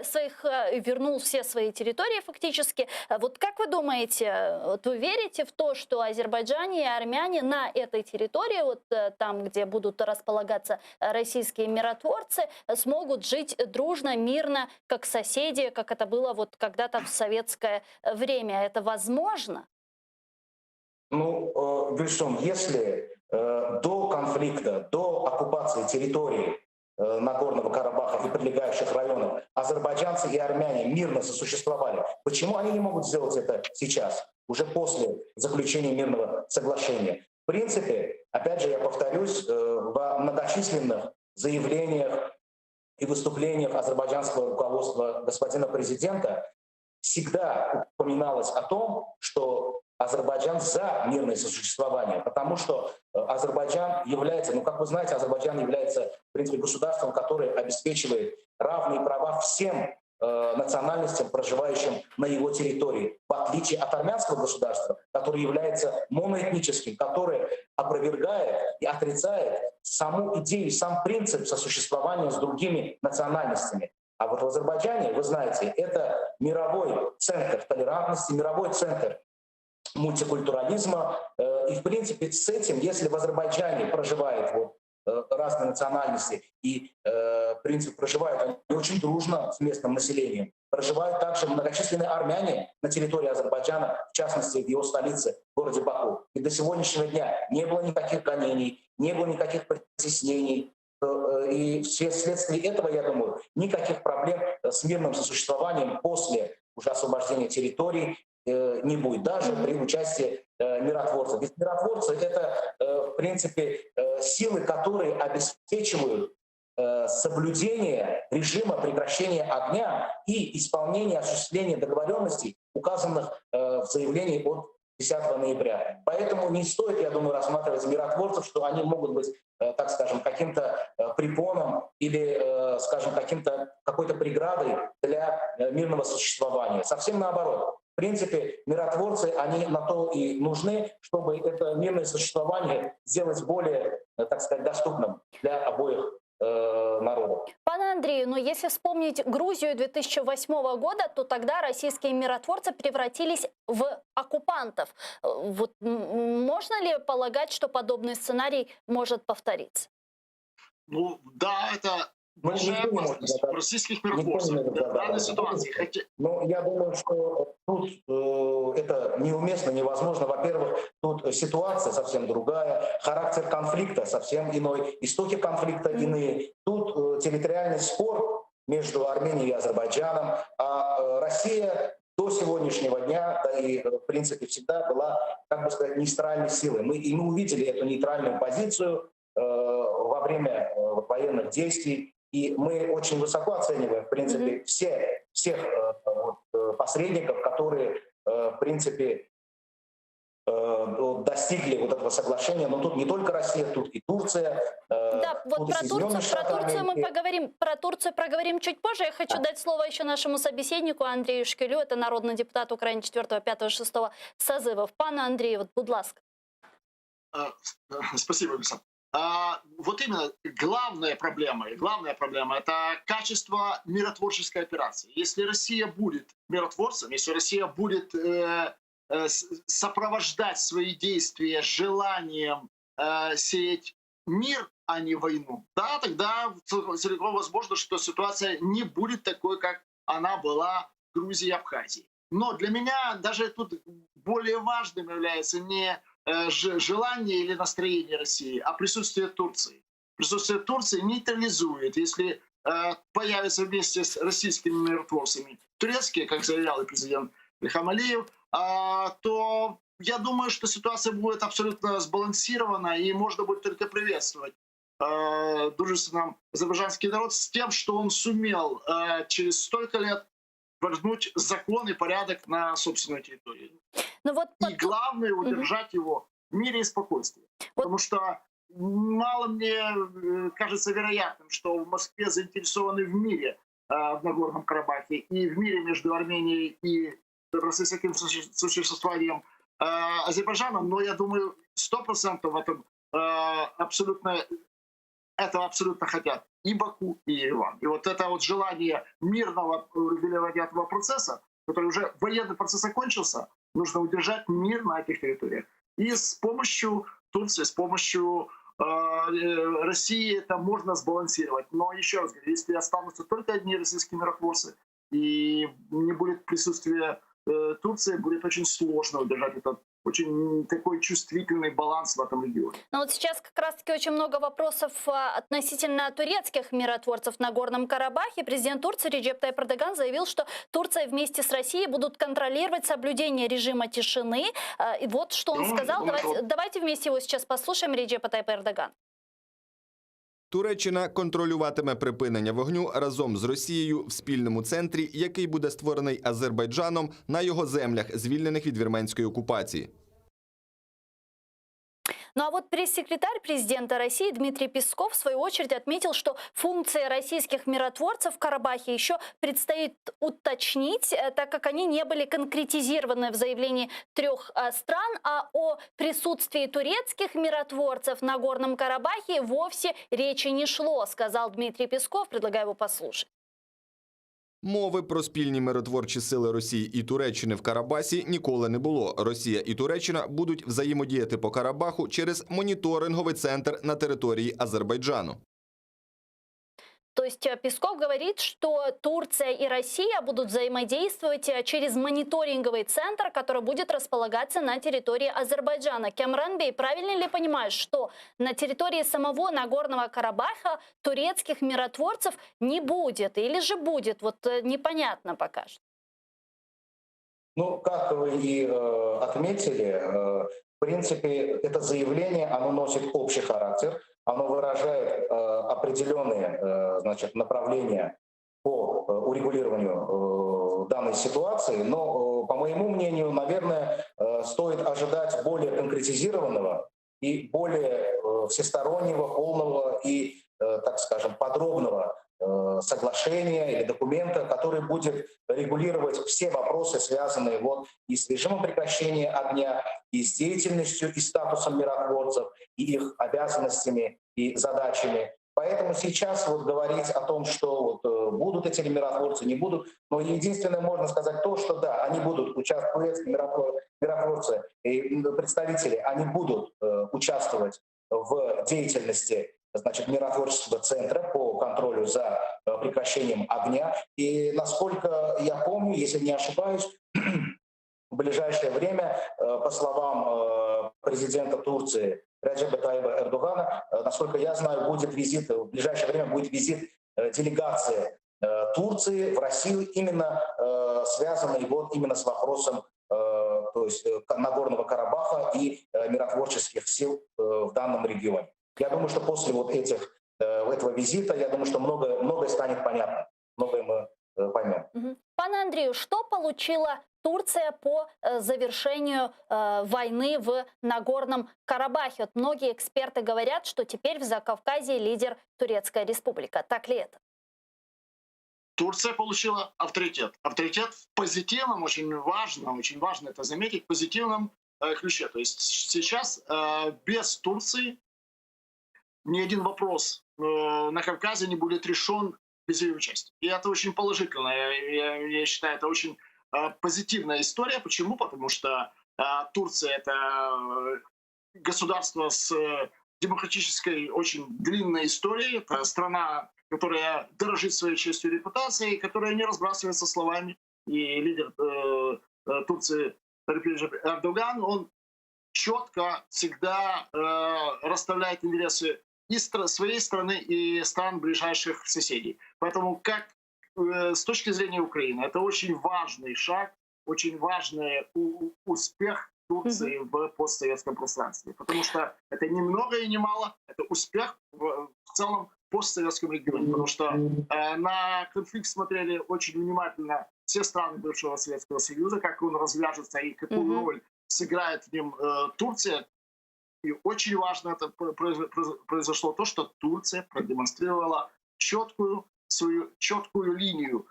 своих, вернул все свои территории фактически. Вот как вы думаете, вот вы верите в то, что азербайджане и армяне на этой территории, вот там, где будут располагаться российские миротворцы, смогут жить дружно, мирно, как соседи, как это было вот когда-то в советское время? Это возможно? Ну, Гульсум, если до конфликта, до оккупации территории Нагорного Карабаха и прилегающих районов азербайджанцы и армяне мирно сосуществовали, почему они не могут сделать это сейчас, уже после заключения мирного соглашения? В принципе, опять же, я повторюсь, во многочисленных заявлениях и выступлениях азербайджанского руководства господина президента всегда упоминалось о том, что Азербайджан за мирное сосуществование, потому что Азербайджан является, ну, как вы знаете, Азербайджан является, в принципе, государством, которое обеспечивает равные права всем национальностям, проживающим на его территории, в отличие от армянского государства, которое является моноэтническим, которое опровергает и отрицает саму идею, сам принцип сосуществования с другими национальностями. А вот в Азербайджане, вы знаете, это мировой центр толерантности, мировой центр мультикультурализма. И, в принципе, с этим, если в Азербайджане проживает вот разные национальности и, в принципе, проживают они очень дружно с местным населением. Проживают также многочисленные армяне на территории Азербайджана, в частности, в его столице, в городе Баку. И до сегодняшнего дня не было никаких гонений, не было никаких притеснений. И вследствие этого, я думаю, никаких проблем с мирным сосуществованием после уже освобождения территорий не будет, даже при участии миротворцев. Ведь миротворцы — это, в принципе, силы, которые обеспечивают соблюдение режима прекращения огня и исполнение, осуществление договоренностей, указанных в заявлении от 10 ноября. Поэтому не стоит, я думаю, рассматривать миротворцев, что они могут быть, так скажем, каким-то препоном или, скажем, какой-то преградой для мирного существования. Совсем наоборот. В принципе, миротворцы, они на то и нужны, чтобы это мирное существование сделать более, так сказать, доступным для обоих народов. Пане Андрею, но если вспомнить Грузию 2008 года, то тогда российские миротворцы превратились в оккупантов. Вот можно ли полагать, что подобный сценарий может повториться? Ну да, это большая опасность российских миротворцев в данной ситуации. Ну, я думаю, что тут это неуместно, невозможно. Во-первых, тут ситуация совсем другая, характер конфликта совсем иной, истоки конфликта иные. Тут территориальный спор между Арменией и Азербайджаном, а Россия до сегодняшнего дня, да и, в принципе, всегда была, как бы сказать, нейтральной силой. Мы увидели эту нейтральную позицию во время военных действий, и мы очень высоко оцениваем, в принципе, всех посредников, которые, в принципе, достигли вот этого соглашения. Но тут не только Россия, тут и Турция. Да, вот про Турцию мы поговорим. Про Турцию проговорим чуть позже. Я хочу дать слово еще нашему собеседнику Андрею Шкелю. Это народный депутат Украины 4, 5, 6 созывов. Пане Андрію, вот, будь ласка. Спасибо, Александр. Вот именно главная проблема – это качество миротворческой операции. Если Россия будет миротворцем, если Россия будет сопровождать свои действия желанием сеять мир, а не войну, да, тогда целиком возможно, что ситуация не будет такой, как она была в Грузии и Абхазии. Но для меня даже тут более важным является не желание или настроение России, а присутствие Турции. Присутствие Турции нейтрализует, если появятся вместе с российскими миротворцами турецкие, как заявлял и президент Ильхам Алиев, то я думаю, что ситуация будет абсолютно сбалансирована, и можно будет только приветствовать дружественный нам азербайджанский народ с тем, что он сумел через столько лет вернуть закон и порядок на собственную территорию. Ну вот И главное — удержать его в мире и спокойствии. Потому что мало мне кажется вероятным, что в Москве заинтересованы в мире в Нагорном Карабахе и в мире между Арменией и российским существованием Азербайджаном, но я думаю, 100% этого абсолютно хотят и Баку, и Ереван. И вот это вот желание мирного регулирования этого процесса, который уже военный процесс окончился, нужно удержать мир на этих территориях. И с помощью Турции, с помощью России это можно сбалансировать. Но еще раз говорю, если останутся только одни российские миротворцы и не будет присутствия Турции, будет очень сложно удержать этот очень такой чувствительный баланс в этом регионе. Но вот сейчас как раз-таки очень много вопросов относительно турецких миротворцев в Нагорном Карабахе. Президент Турции Реджеп Тайип Эрдоган заявил, что Турция вместе с Россией будут контролировать соблюдение режима тишины. И вот что он сказал. Давайте вместе его сейчас послушаем, Реджепа Тайипа Ердогана. Туреччина контролюватиме припинення вогню разом з Росією в спільному центрі, який буде створений Азербайджаном на його землях, звільнених від вірменської окупації. Ну а вот пресс-секретарь президента России Дмитрий Песков в свою очередь отметил, что функции российских миротворцев в Карабахе еще предстоит уточнить, так как они не были конкретизированы в заявлении 3 стран, а о присутствии турецких миротворцев в Нагорном Карабахе вовсе речи не шло, сказал Дмитрий Песков. Предлагаю его послушать. Мови про спільні миротворчі сили Росії і Туреччини в Карабасі ніколи не було. Росія і Туреччина будуть взаємодіяти по Карабаху через моніторинговий центр на території Азербайджану. То есть Песков говорит, что Турция и Россия будут взаимодействовать через мониторинговый центр, который будет располагаться на территории Азербайджана. Камран Бей, правильно ли понимаешь, что на территории самого Нагорного Карабаха турецких миротворцев не будет? Или же будет? Вот непонятно пока что. Ну, как вы и отметили, в принципе, это заявление, оно носит общий характер. Оно выражает определенные, значит, направления по урегулированию данной ситуации, но, по моему мнению, наверное, стоит ожидать более конкретизированного и более всестороннего, полного и, так скажем, подробного соглашения или документа, который будет регулировать все вопросы, связанные вот и с режимом прекращения огня, и с деятельностью и статусом миротворцев, и их обязанностями и задачами. Поэтому сейчас вот говорить о том, что вот будут эти миротворцы, не будут, но единственное можно сказать то, что да, они будут участвовать, миротворцы и представители, они будут участвовать в деятельности, значит, миротворческого центра по контролю за прекращением огня. И насколько я помню, если не ошибаюсь, в ближайшее время, по словам президента Турции Реджепа Тайипа Эрдогана, насколько я знаю, будет визит, в ближайшее время будет визит делегации Турции в Россию, именно связанный вот именно с вопросом то есть Нагорного Карабаха и миротворческих сил в данном регионе. Я думаю, что после вот этого визита, я думаю, что многое станет понятно, многое мы поймем. Пане Андрею, что получила Турция по завершению войны в Нагорном Карабахе? Вот многие эксперты говорят, что теперь в Закавказье лидер Турецкая республика. Так ли это? Турция получила авторитет. Авторитет в позитивном, очень важно это заметить, в позитивном ключе. То есть сейчас без Турции ни один вопрос на Кавказе не будет решен без ее участия. И это очень положительно. Я считаю, это очень позитивная история. Почему? Потому что Турция — это государство с демократической очень длинной истории. Это страна, которая дорожит своей честью и репутацией, которая не разбрасывается словами. И лидер Турции Реджеп Эрдоган, он четко всегда расставляет интересы и своей страны, и стран ближайших соседей. Поэтому как с точки зрения Украины, это очень важный шаг, очень важный успех Турции в постсоветском пространстве. Потому что это ни много и ни мало, это успех в целом постсоветском регионе. Потому что на конфликт смотрели очень внимательно все страны бывшего Советского Союза, как он развяжется и какую роль сыграет в нем Турция. И очень важно это произошло то, что Турция продемонстрировала четкую линию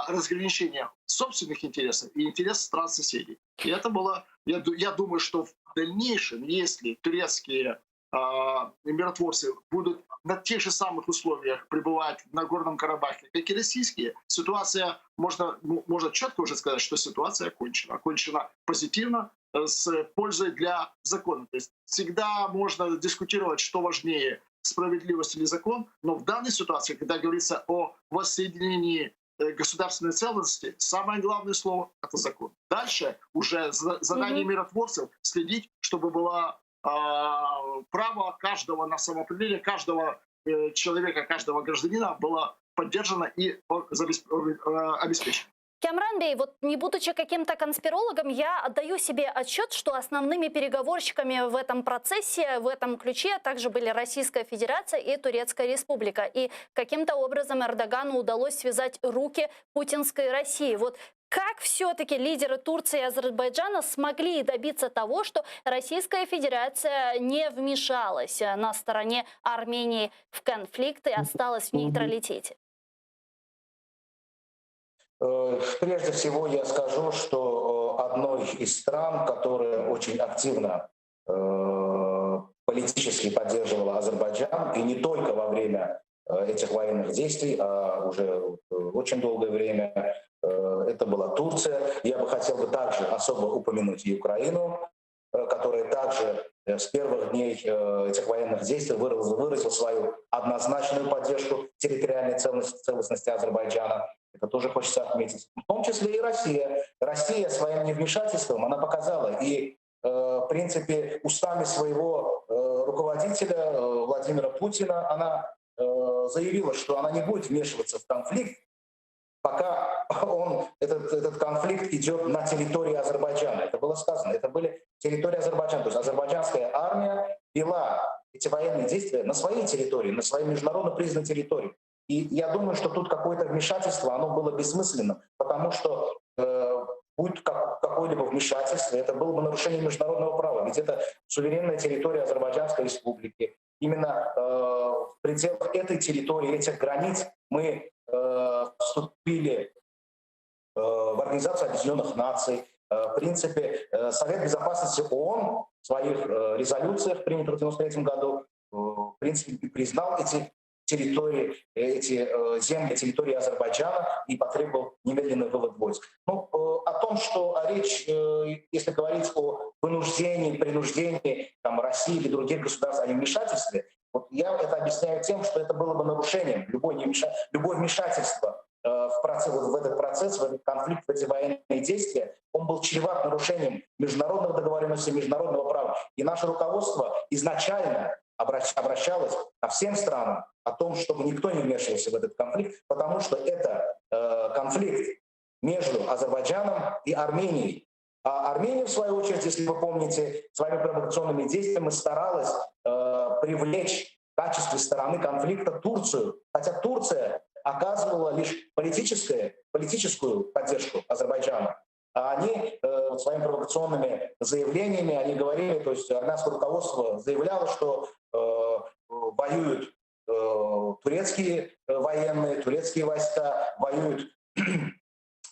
разграничения собственных интересов и интересов стран-соседей. И это было, я думаю, что в дальнейшем, если турецкие миротворцы будут на тех же самых условиях пребывать в Нагорном Карабахе, как и российские, ситуация, можно четко уже сказать, что ситуация окончена. Окончена позитивно, с пользой для закона. То есть всегда можно дискутировать, что важнее, справедливость или закон, но в данной ситуации, когда говорится о воссоединении государственной целостности, самое главное слово — это закон. Дальше уже задание миротворцев следить, чтобы было право каждого на самоопределение, каждого человека, каждого гражданина было поддержано и обеспечено. Камран Бей, вот не будучи каким-то конспирологом, я отдаю себе отчет, что основными переговорщиками в этом процессе, в этом ключе также были Российская Федерация и Турецкая Республика. И каким-то образом Эрдогану удалось связать руки путинской России. Вот как все-таки лидеры Турции и Азербайджана смогли добиться того, что Российская Федерация не вмешалась на стороне Армении в конфликт и осталась в нейтралитете? Прежде всего я скажу, что одной из стран, которая очень активно политически поддерживала Азербайджан, и не только во время этих военных действий, а уже очень долгое время, это была Турция. Я бы хотел также особо упомянуть и Украину, которая также с первых дней этих военных действий выразила свою однозначную поддержку территориальной целостности Азербайджана. Это тоже хочется отметить. В том числе и Россия. Россия своим невмешательством, она показала и, в принципе, устами своего руководителя Владимира Путина, она заявила, что она не будет вмешиваться в конфликт, пока этот конфликт идет на территории Азербайджана. Это было сказано. Это были территории Азербайджана. То есть азербайджанская армия вела эти военные действия на своей территории, на своей международно признанной территории. И я думаю, что тут какое-то вмешательство, оно было бессмысленным, потому что будь какое-либо вмешательство, это было бы нарушение международного права. Ведь это суверенная территория Азербайджанской республики. Именно в пределах этой территории, этих границ мы вступили в Организацию Объединенных Наций. В принципе, Совет Безопасности ООН в своих резолюциях, принятых в 1993 году, в принципе, признал эти территории, эти земли, территории Азербайджана и потребовал немедленный вывод войск. Ну, о том, что речь, если говорить о вынуждении, принуждении там, России или других государств о невмешательстве, вот я это объясняю тем, что это было бы нарушением. Любое вмешательство в этот процесс, в этот конфликт, в эти военные действия, он был чреват нарушением международных договоренностей, международного права. И наше руководство изначально обращалось ко всем странам о том, чтобы никто не вмешивался в этот конфликт, потому что это конфликт между Азербайджаном и Арменией. А Армения, в свою очередь, если вы помните, своими провокационными действиями старалась привлечь в качестве стороны конфликта Турцию, хотя Турция оказывала лишь политическую поддержку Азербайджана. А они своими провокационными заявлениями, они говорили, то есть армянское руководство заявляло, что воюют турецкие военные, турецкие войска, воюют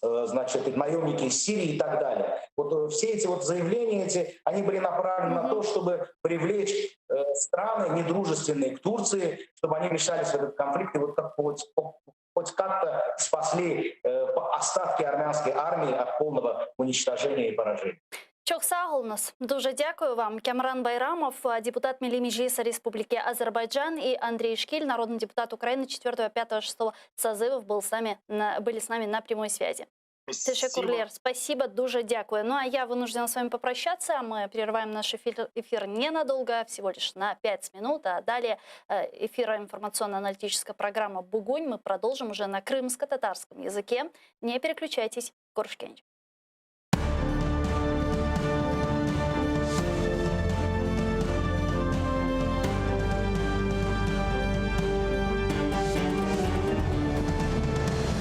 значит, наемники из Сирии и так далее. Вот все эти вот заявления, они были направлены на то, чтобы привлечь страны, недружественные к Турции, чтобы они вмешались в этот конфликт и вот хоть как-то спасли остатки армянской армии от полного уничтожения и поражения. Çok sağ olunuz. Дуже дякую вам. Камран Байрамов, депутат Милли Меджлиса Республики Азербайджан, и Андрей Шкиль, народный депутат Украины 4, 5, 6 созывов, были с нами на прямой связи. Тешекурлер, спасибо, дуже дякую. Ну а я вынуждена с вами попрощаться. Мы прерываем наш эфир ненадолго, всего лишь на 5 минут. А далее эфира информационно-аналитическая программа «Бугунь» мы продолжим уже на крымско-татарском языке. Не переключайтесь. Коршкевич.